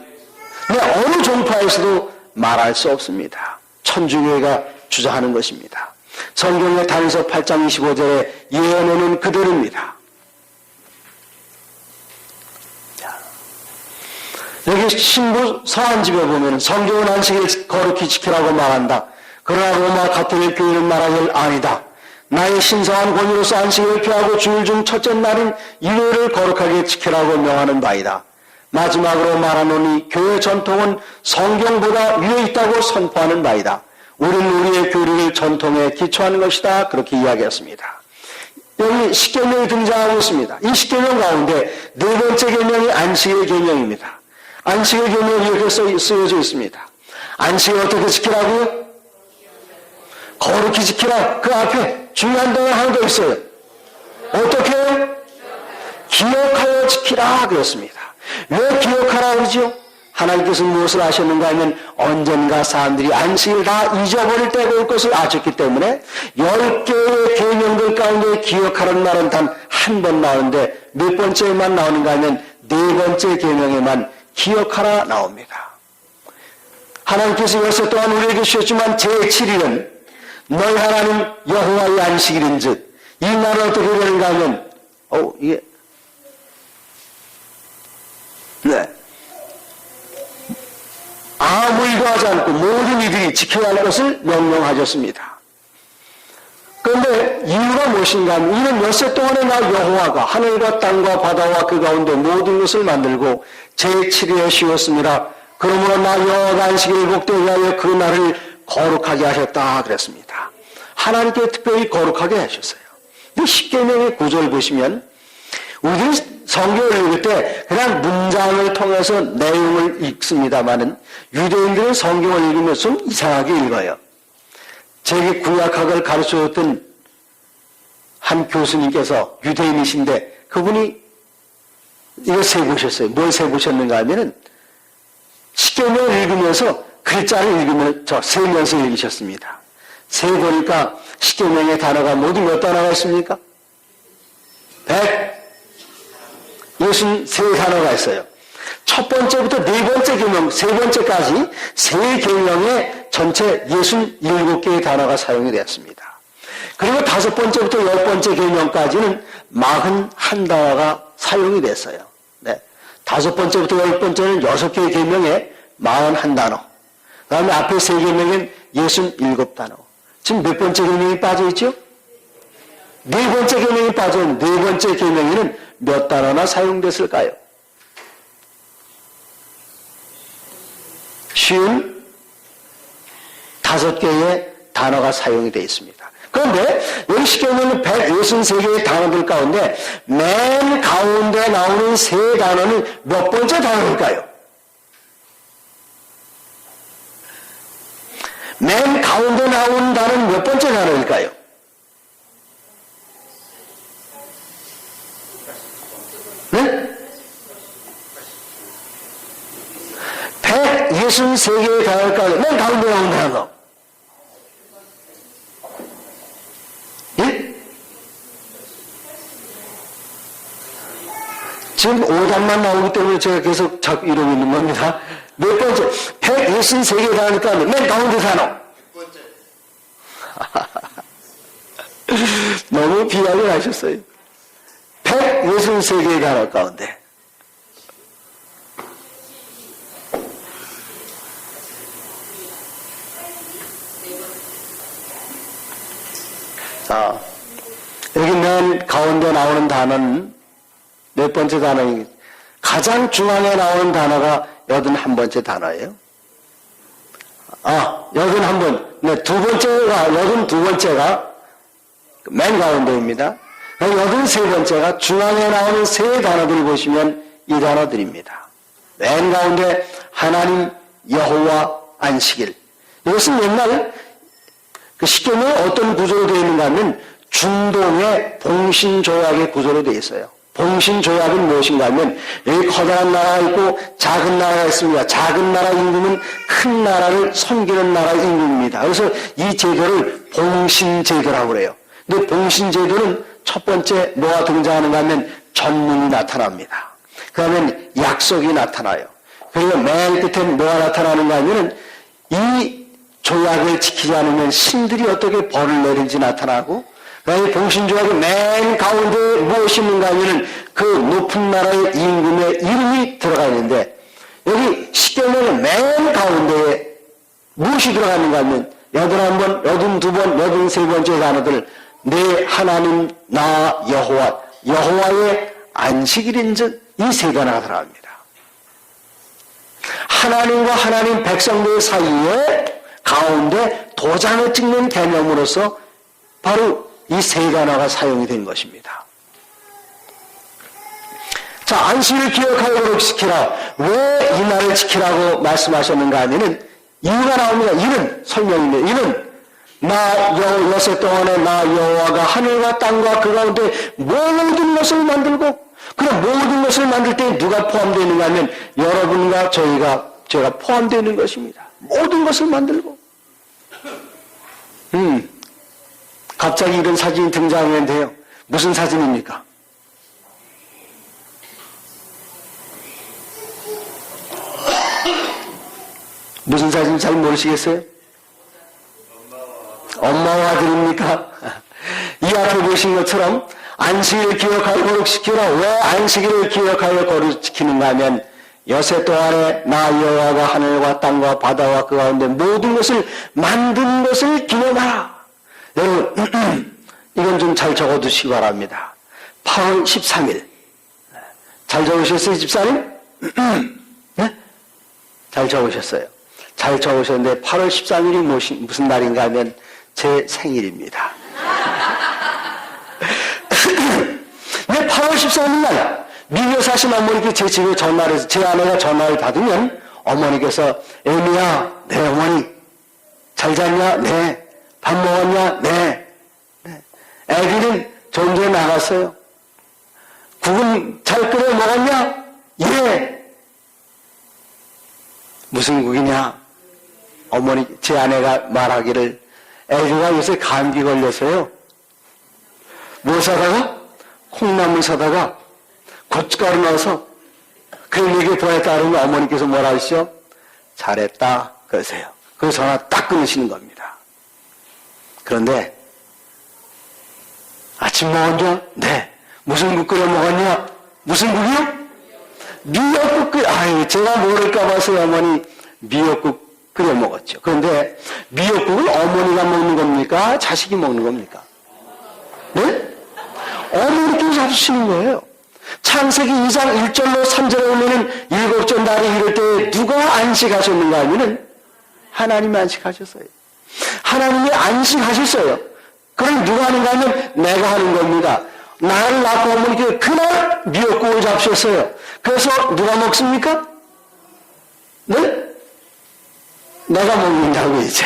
어느 종파에서도 말할 수 없습니다. 천주교회가 주장하는 것입니다. 성경의 단서 8장 25절에 예언에는 그대로입니다. 여기 신부 서한집에 보면 성경은 안식일을 거룩히 지키라고 말한다. 그러나 로마 가톨릭 교회는 말하길 아니다. 나의 신성한 권위로서 안식일을 피하고 주일 중 첫째 날인 일요일을 거룩하게 지키라고 명하는 바이다. 마지막으로 말하노니 교회 전통은 성경보다 위에 있다고 선포하는 바이다. 우리는 우리의 교리를 전통에 기초하는 것이다. 그렇게 이야기했습니다. 여기 십계명이 등장하고 있습니다. 이 십계명 가운데 네 번째 계명이 안식일 계명입니다. 안식일 계명이 이렇게 쓰여져 있습니다. 안식일 어떻게 지키라고요? 거룩히 지키라. 그 앞에 중요한 단어 하나 더 있어요. 어떻게 해요? 기억하여 지키라 그랬습니다. 왜 기억하라 그러죠? 하나님께서 무엇을 하셨는가 하면 언젠가 사람들이 안식일 다 잊어버릴 때가 올 것을 아셨기 때문에 10개의 계명들 가운데 기억하라는 말은 단 한 번 나오는데 몇 번째만 나오는가 하면 네 번째 계명에만 기억하라 나옵니다. 하나님께서 열세 동안 우리에게 주셨지만 제7일은 너희 하나님 여호와의 안식일인즉 이 날은 어떻게 되는가 하면 이게 네. 아무 일도 하지 않고 모든 이들이 지켜야 할 것을 명령하셨습니다. 그런데 이유가 무엇인가 하면 이는 엿새 동안에 나 여호와가 하늘과 땅과 바다와 그 가운데 모든 것을 만들고 제7일에 쉬었습니다. 그러므로 나 여호와가 안식일을 복되게 하여 그 날을 거룩하게 하셨다 그랬습니다. 하나님께 특별히 거룩하게 하셨어요. 이 십계명의 구절 보시면 우리들이 성경을 읽을 때 그냥 문장을 통해서 내용을 읽습니다마는 유대인들은 성경을 읽으면 좀 이상하게 읽어요. 제게 구약학을 가르쳐줬던 한 교수님께서 유대인이신데 그분이 이거 세보셨어요. 뭘 세보셨는가 하면은 십계명을 읽으면서 글자를 읽으면서 세면서 읽으셨습니다. 세보니까 십계명의 단어가 모두 몇 단어가 있습니까? 163단어가 있어요. 첫 번째부터 네 번째 계명, 세 번째까지 세 계명에 전체 67개의 단어가 사용이 되었습니다. 그리고 다섯 번째부터 열 번째 계명까지는 41단어가 사용이 됐어요. 네. 다섯 번째부터 열 번째는 6개의 계명에 41단어. 그 다음에 앞에 세 계명엔 67단어. 지금 몇 번째 계명이 빠져있죠? 네 번째 계명이 빠져있는 네 번째 계명에는 몇 단어나 사용됐을까요? 55개의 단어가 사용이 되어 있습니다. 그런데 여기 십계명은 163개의 단어들 가운데 맨 가운데 나오는 세 단어는 몇 번째 단어일까요? 맨 가운데 나오는 단어는 몇 번째 단어일까요? 네? 163개의 단어 가운데 맨 가운데 나오는 단어. 예? 지금 5단만 나오기 때문에 제가 계속 자꾸 이러고 있는 겁니다. 몇 번째? 163개의 단어 가운데 맨 가운데 단어. 너무 비약을 하셨어요. 163개의 단어 가운데. 여기 맨 가운데 나오는 단어는 몇 번째 단어입니까? 가장 중앙에 나오는 단어가 81번째 단어예요. 81번. 네, 두 번째가, 82번째가 맨 가운데입니다. 83번째가 중앙에 나오는 세 단어들을 보시면 이 단어들입니다. 맨 가운데 하나님 여호와 안식일. 이것은 옛날 그 십계명에 어떤 구조로 되어 있는가 하면 중동의 봉신조약의 구조로 되어 있어요. 봉신조약은 무엇인가 하면 여기 커다란 나라가 있고 작은 나라가 있습니다. 작은 나라 임금은 큰 나라를 섬기는 나라 임금입니다. 그래서 이 제도를 봉신제도라고 그래요. 근데 봉신제도는 첫 번째 뭐가 등장하는가 하면 전문이 나타납니다. 그 다음에 약속이 나타나요. 그리고 맨 끝에 뭐가 나타나는가 하면 이 조약을 지키지 않으면 신들이 어떻게 벌을 내릴지 나타나고, 그 다음에 봉신조약의 맨 가운데 무엇이 있는가 하면 그 높은 나라의 임금의 이름이 들어가 있는데, 여기 무엇이 들어가는가 하면 81번, 82번, 83번째 단어들 내 하나님 나 여호와, 여호와의 안식일인즉 이 세 단어가 들어갑니다. 하나님과 하나님 백성들 사이에 가운데 도장을 찍는 개념으로서 바로 이 세 단어가 사용이 된 것입니다. 자, 안식일을 기억하여 거룩시키라. 왜 이 날을 지키라고 말씀하셨는가 하면은 이유가 나옵니다. 이는 설명입니다. 이는 나 여세 동안에 나 여호와가 하늘과 땅과 그 가운데 모든 것을 만들고, 그럼 모든 것을 만들 때 누가 포함되어 있는가 하면 여러분과 제가 포함되어 있는 것입니다. 모든 것을 만들고. 갑자기 이런 사진이 등장했는데요. 무슨 사진입니까? 무슨 사진 잘 모르시겠어요? 엄마와 아들입니까? 이 앞에 보신 것처럼 안식일을 기억하여 거룩시키라. 왜 안식일을 기억하여 거룩시키는가 하면 여세 동안에 나 여호와가 하늘과 땅과 바다와 그 가운데 모든 것을 만든 것을 기념하라. 여러분 이건 좀 잘 적어두시기 바랍니다. 8월 13일 잘 적으셨어요? 14일? 네? 잘 적으셨어요. 잘 적으셨는데 8월 13일이 무슨 날인가 하면 제 생일입니다. 네, 8월 13일 날 미국에 사신 어머니께 제 집에 전화를, 제 아내가 전화를 받으면 어머니께서 애미야, 네 어머니 잘 잤냐? 네. 밥 먹었냐? 네. 애기는 좀 전에 나갔어요. 국은 잘 끓여 먹었냐? 예. 무슨 국이냐? 어머니, 제 아내가 말하기를 애기가 요새 감기 걸려서요. 뭐 사다가? 콩나물 사다가 고춧가루 넣어서 그런 얘기 보냈다 그러면 어머니께서 뭐라 하시죠? 잘했다 그러세요. 그래서 전화 딱 끊으시는 겁니다. 그런데 아침 먹었냐? 네. 무슨 국 끓여 먹었냐? 무슨 국이요? 미역국 끓여, 아유, 제가 모를까 봐서 어머니 미역국 끓여 먹었죠. 그런데 미역국을 어머니가 먹는 겁니까? 자식이 먹는 겁니까? 네? 어머니께서 잡수시는 거예요. 창세기 2장 1절로 3절에 보면은 7째 날이 이럴 때 누가 안식하셨는가 하면은 하나님이 안식하셨어요. 하나님이 안식하셨어요. 그럼 누가 하는가 하면 내가 하는 겁니다. 나를 낳고 어머니께 그날 미역국을 잡수셨어요. 그래서 누가 먹습니까? 네? 내가 먹는다고 이제.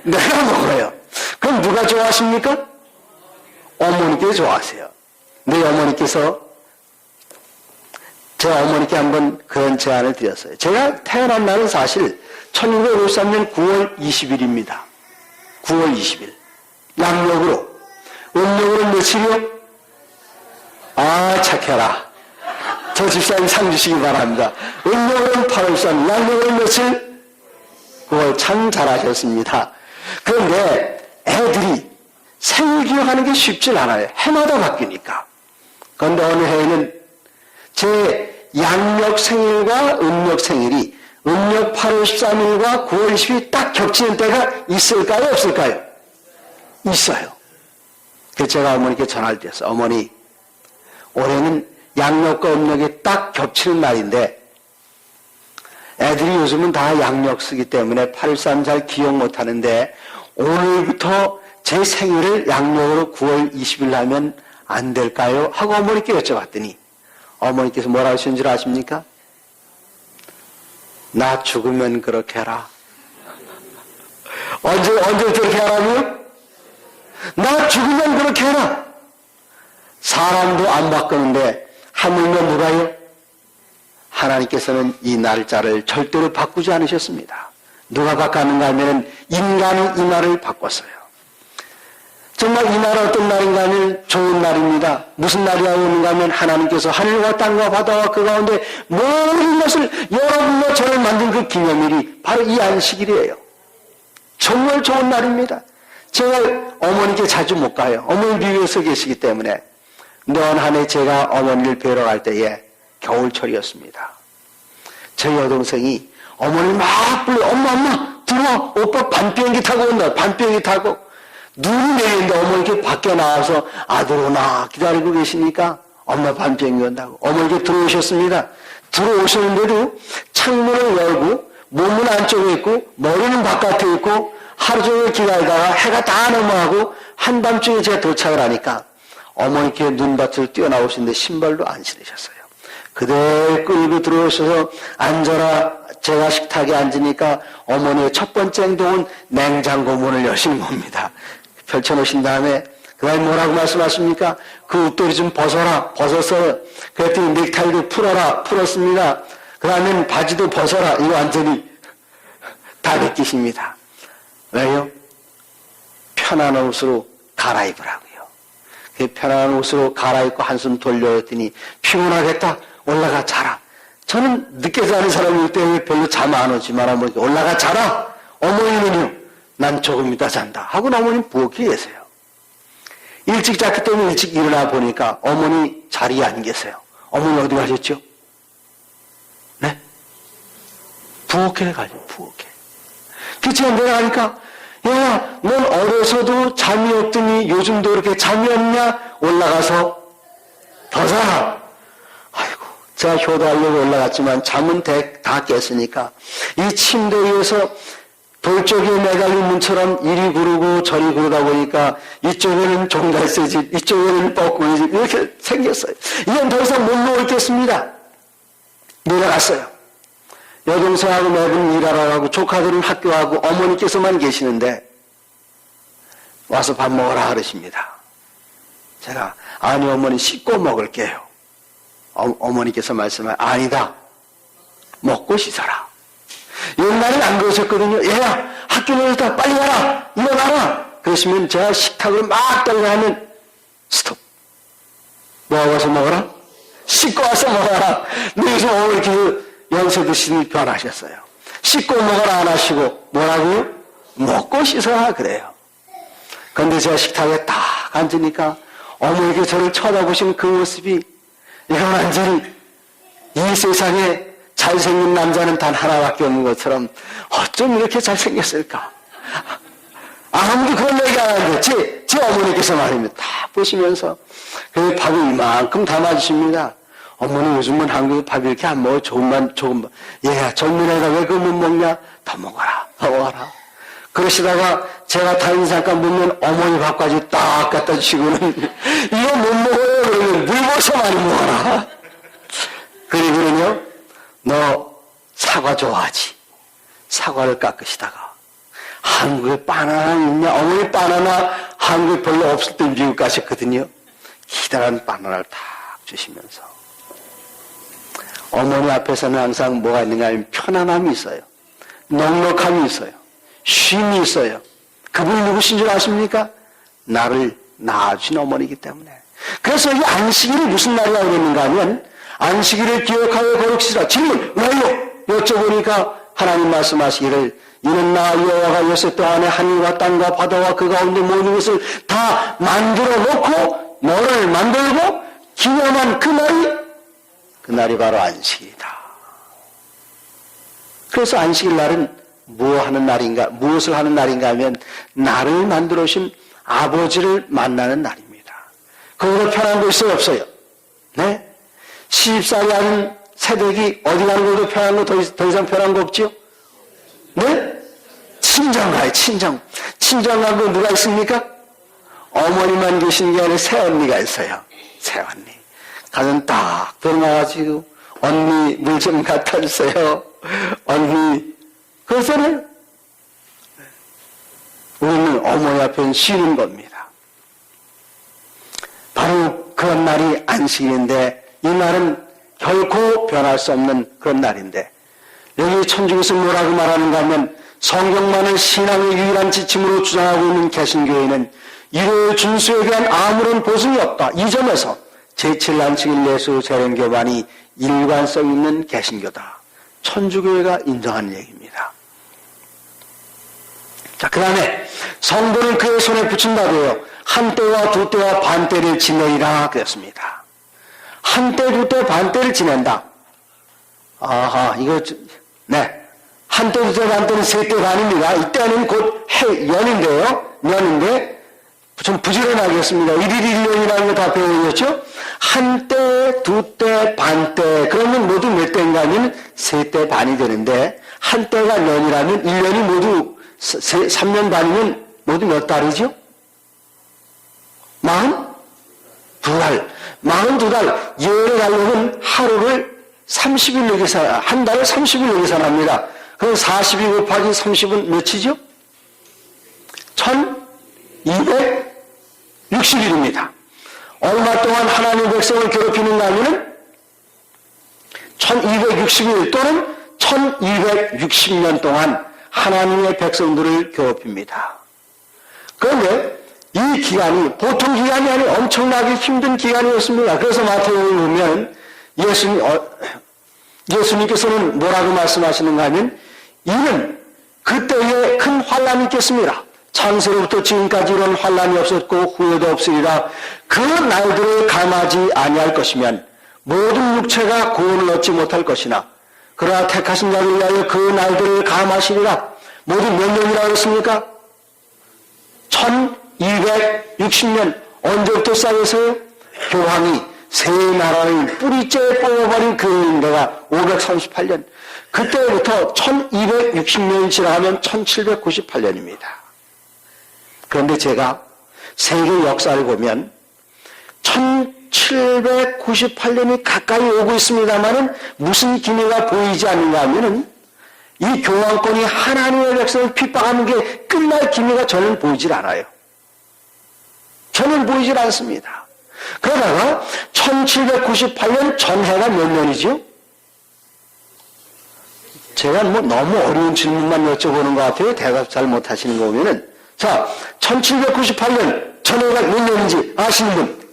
내가 먹어요. 그럼 누가 좋아하십니까? 어머니께서 좋아하세요. 내 어머니께서 제 어머니께 한번 그런 제안을 드렸어요. 제가 태어난 날은 사실 1953년 9월 20일입니다. 9월 20일. 양력으로. 음력으로 며칠이요? 아, 착해라. 저 집사님 상 주시기 바랍니다. 음력으로는 8월 13일, 양력으로는 며칠? 9월. 참 잘하셨습니다. 그런데 애들이 생일 기억하는 게 쉽질 않아요. 해마다 바뀌니까. 그런데 어느 해에는 제 양력 생일과 음력 생일이 음력 8월 13일과 9월 20일 딱 겹치는 때가 있을까요? 없을까요? 있어요. 그래서 제가 어머니께 전화를 드렸어요. 어머니, 올해는 양력과 음력이 딱 겹치는 날인데 애들이 요즘은 다 양력 쓰기 때문에 8.13 잘 기억 못하는데 오늘부터 제 생일을 양력으로 9월 20일 하면 안 될까요? 하고 어머니께 여쭤봤더니 어머니께서 뭐라 하시는 줄 아십니까? 나 죽으면 그렇게 해라. 언제 그렇게 하라고요? 나 죽으면 그렇게 해라. 사람도 안 바꾸는데 하물며 누가요? 하나님께서는 이 날짜를 절대로 바꾸지 않으셨습니다. 누가 바꿨는가 하면 인간이 이 날을 바꿨어요. 정말 이 날은 어떤 날인가 하면 좋은 날입니다. 무슨 날이 오는가 하면 하나님께서 하늘과 땅과 바다와 그 가운데 모든 것을 여러분과 저를 만든 그 기념일이 바로 이 안식일이에요. 정말 좋은 날입니다. 제가 어머니께 자주 못 가요. 어머니 미국에서 계시기 때문에. 넌 한 해 제가 어머니를 뵈러 갈 때에 겨울철이었습니다. 저희 여동생이 어머니를 막 불러 엄마 들어와. 오빠 반비행기 타고 온다. 반비행기 타고. 눈이 내리는데 어머니께 밖에 나와서 아들 오나 기다리고 계시니까 엄마 반비행기 온다고. 어머니께 들어오셨습니다. 들어오셨는데도 창문을 열고 몸은 안쪽에 있고 머리는 바깥에 있고 하루 종일 기다리다가 해가 다 넘어가고 한밤중에 제가 도착을 하니까 어머니께 눈밭을 뛰어나오시는데 신발도 안 신으셨어요. 그대로 끌고 들어오셔서 앉아라. 제가 식탁에 앉으니까 어머니의 첫 번째 행동은 냉장고 문을 여시는 겁니다. 펼쳐놓으신 다음에 그 다음에 뭐라고 말씀하십니까? 그 옷도리 좀 벗어라. 벗었어요. 그랬더니 넥타이도 풀어라. 풀었습니다. 그 다음엔 바지도 벗어라. 이거 완전히 다 벗기십니다. 왜요? 편한 옷으로 갈아입으라고요. 그 편한 옷으로 갈아입고 한숨 돌려했더니 피곤하겠다. 올라가 자라. 저는 늦게 자는 사람이기 때문에 별로 잠 안 오지만 어머니께 올라가 자라. 어머니는요. 난 조금 이따 잔다. 하고 어머니는 부엌에 계세요. 일찍 잤기 때문에 일찍 일어나 보니까 어머니 자리에 안 계세요. 어머니 어디 가셨죠? 네? 부엌에 가죠. 부엌에. 그치만 내가 하니까 야, 넌 어려서도 잠이 없더니 요즘도 이렇게 잠이 없냐? 올라가서 더 자라. 아이고, 제가 효도하려고 올라갔지만 잠은 다 깼으니까 이 침대 위에서 돌쪽에 매달린 문처럼 이리 구르고 저리 구르다 보니까 이쪽에는 종달새 집, 이쪽에는 뻐꾸기 집 이렇게 생겼어요. 이건 더 이상 못 누워있겠습니다. 내려갔어요. 여동생하고 매번 일하러 가고 조카들은 학교하고 어머니께서만 계시는데 와서 밥 먹으라 그러십니다. 제가 아니 어머니 씻고 먹을게요. 어머니께서 말씀하시면 아니다. 먹고 씻어라. 옛날엔 안 그러셨거든요. 얘야 학교 내렸다 빨리 가라. 일어나라. 그러시면 제가 식탁을 막 떨려하면 스톱. 뭐 하고 와서 먹어라? 씻고 와서 먹어라. 근데 요즘 어머니 이렇게 연세 드시니 변하셨어요. 씻고 먹어라 안 하시고 뭐라고요? 먹고 씻어라 그래요. 그런데 제가 식탁에 딱 앉으니까 어머니께 저를 쳐다보시는 그 모습이 이건 완전히 이 세상에 잘생긴 남자는 단 하나밖에 없는 것처럼 어쩜 이렇게 잘생겼을까? 아무도 그런 얘기 안 하는데 제 어머니께서 말입니다. 다 보시면서 그 밥을 이만큼 담아주십니다. 어머니 요즘은 한국에 밥 이렇게 안 먹어. 조금만. 얘야 젊은 애가 왜 그거 못 먹냐? 더 먹어라. 더 먹어라. 그러시다가 제가 타임 잠깐 보면 어머니 밥까지 딱 갖다 주시고는 이거 못 먹어요. 그러면 물 부어서 많이 먹어라. 그리고는요. 너 사과 좋아하지? 사과를 깎으시다가 한국에 바나나 있냐? 어머니 바나나 한국에 별로 없을 때 미국 가셨거든요. 기다란 바나나를 딱 주시면서 어머니 앞에서는 항상 뭐가 있는가 하면 편안함이 있어요. 넉넉함이 있어요. 쉼이 있어요. 그분이 누구신 줄 아십니까? 나를 낳아주신 어머니이기 때문에. 그래서 이 안식일이 무슨 날이라고 그러는가 하면 안식일을 기억하여 거룩시라. 질문 왜요? 여쭤보니까 하나님 말씀하시기를 이는 나 여호와가 요새 동안에 하늘과 땅과 바다와 그 가운데 모든 것을 다 만들어 놓고 너를 만들고 기념한 그 날이 바로 안식일이다. 그래서 안식일 날은 무엇을 하는 날인가 하면 나를 만들어 오신 아버지를 만나는 날입니다. 그거보다 편한 거 있어요? 없어요? 네? 시집살이 하는 새댁이 어디 가는 것도 편한 거 더 이상 편한 거 없죠? 네? 친정 가요, 친정. 친정 간 거 누가 있습니까? 어머니만 계신 게 아니라 새언니가 있어요. 새언니. 가서 딱 들어가가지고, 언니 물 좀 갖다 주세요. 언니. 그래서는 우리는 어머니 앞에 쉬는 겁니다. 바로 그런 날이 안식일인데 이 날은 결코 변할 수 없는 그런 날인데 여기 천주교에서 뭐라고 말하는가 하면 성경만을 신앙의 유일한 지침으로 주장하고 있는 개신교회는 일요일 준수에 대한 아무런 보증이 없다. 이 점에서 제7 안식일 예수 재림교만이 일관성 있는 개신교다. 천주교회가 인정하는 얘기입니다. 자, 그 다음에 성도는 그의 손에 붙인다고요. 한때와 두때와 반때를 지내리라 그랬습니다. 한때, 두때, 반때를 지낸다. 아하, 이거, 네. 한때, 두때, 반때는 세때 반입니다. 이때는 곧 연인데, 좀 부지런하겠습니다. 1일 1년이라는 거 다 배우셨죠? 한때, 두때, 반때, 그러면 모두 몇 때인가 하면 세때 반이 되는데, 한때가 년이라면 1년이 모두 3년 반이면 모두 몇 달이죠? 42달. 42달. 열에 가려면 하루를 30일 계산, 한 달을 30일 계산합니다. 그럼 42 곱하기 30은 몇이죠? 1260일입니다. 얼마 동안 하나님의 백성을 괴롭히는가 하면은 1260일 또는 1260년 동안 하나님의 백성들을 괴롭힙니다. 그런데 이 기간이 보통 기간이 아니라 엄청나게 힘든 기간이었습니다. 그래서 마태복음을 보면 예수님께서는 뭐라고 말씀하시는가 하면 이는 그때에 큰 환란이 있겠습니다. 창세로부터 지금까지 이런 환란이 없었고 후에도 없으리라. 그 날들을 감하지 아니할 것이면 모든 육체가 구원을 얻지 못할 것이나 그러나 택하신 자를 위하여 그 날들을 감하시리라. 모두 몇 년이라고 했습니까? 1260년. 언제부터 시작해서요? 교황이 세 나라를 뿌리째 뽑아버린 그 인대가 538년. 그때부터 1260년이 지나가면 1798년입니다. 그런데 제가 세계 역사를 보면 1798년이 가까이 오고 있습니다만은 무슨 기미가 보이지 않는가 하면은 이 교황권이 하나님의 백성을 핍박하는 게 끝날 기미가 저는 보이질 않아요. 저는 보이질 않습니다. 그러다가 1798년 전해가 몇 년이죠? 제가 너무 어려운 질문만 여쭤보는 것 같아요. 대답 잘 못하시는 거 보면은. 자, 1798년 전해가 몇 년인지 아시는 분?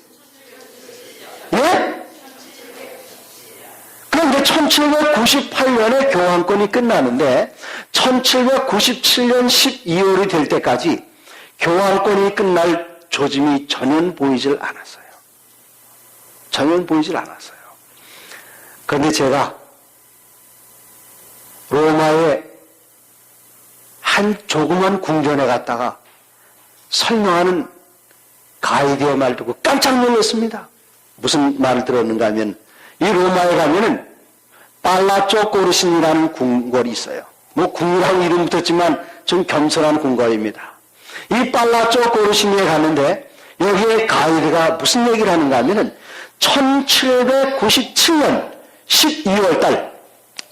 예? 그런데 1798년에 교황권이 끝나는데 1797년 12월이 될 때까지 교황권이 끝날 조짐이 전혀 보이질 않았어요. 전혀 보이질 않았어요. 그런데 제가 로마의 한 조그만 궁전에 갔다가 설명하는 가이드의 말 듣고 깜짝 놀랐습니다. 무슨 말을 들었는가 하면 이 로마에 가면은 팔라조 꼬르신이라는 궁궐이 있어요. 뭐 궁이라고 이름 붙었지만 좀 겸손한 궁궐입니다. 이 팔라조 꼬르신에 가는데 여기에 가이드가 무슨 얘기를 하는가 하면은 1797년 12월 달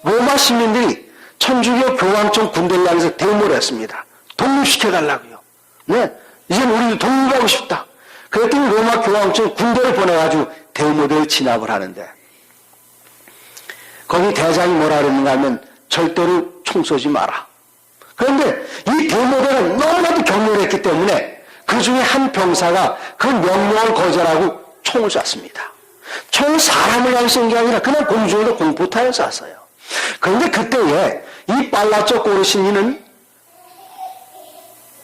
로마 시민들이 천주교 교황청 군대를 향해서 데모를 했습니다. 독립시켜달라고요. 네, 이젠 우리도 독립하고 싶다. 그랬더니 로마 교황청 군대를 보내가지고 데모대를 진압을 하는데 거기 대장이 뭐라 그랬는가 하면 절대로 총 쏘지 마라. 그런데 이 데모대는 너무나도 격렬했기 때문에 그 중에 한 병사가 그 명령을 거절하고 총을 쐈습니다. 총은 사람을 향해 쏜 게 아니라 그냥 공중에도 공포탄을 쐈어요. 그런데 그때에 이 팔라조 꼬르시니는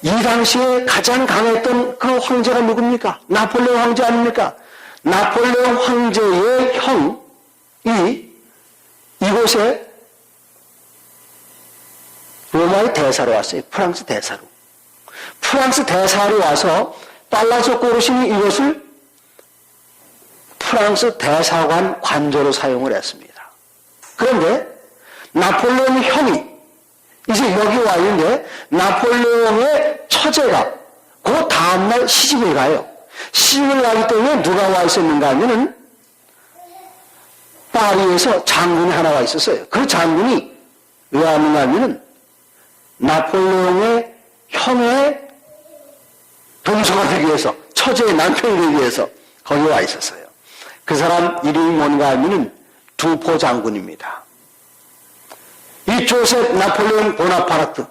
이 당시에 가장 강했던 그 황제가 누굽니까? 나폴레옹 황제 아닙니까? 나폴레옹 황제의 형이 이곳에 로마의 대사로 왔어요. 프랑스 대사로. 프랑스 대사로 와서 팔라조 꼬르신이 이것을 프랑스 대사관 관저로 사용을 했습니다. 그런데 나폴레옹 형이 이제 여기 와 있는데 나폴레옹의 처제가 그 다음날 시집을 가요. 시집을 가기 때문에 누가 와 있었는가 하면은 파리에서 장군이 하나 와 있었어요. 그 장군이 왜 왔는가 하면은 나폴레옹의 형의 동서가 되기 위해서 처제의 남편이 되기 위해서 거기 와 있었어요. 그 사람 이름이 뭔가 하면은 두포 장군입니다. 이 조셉 나폴레옹 보나파르트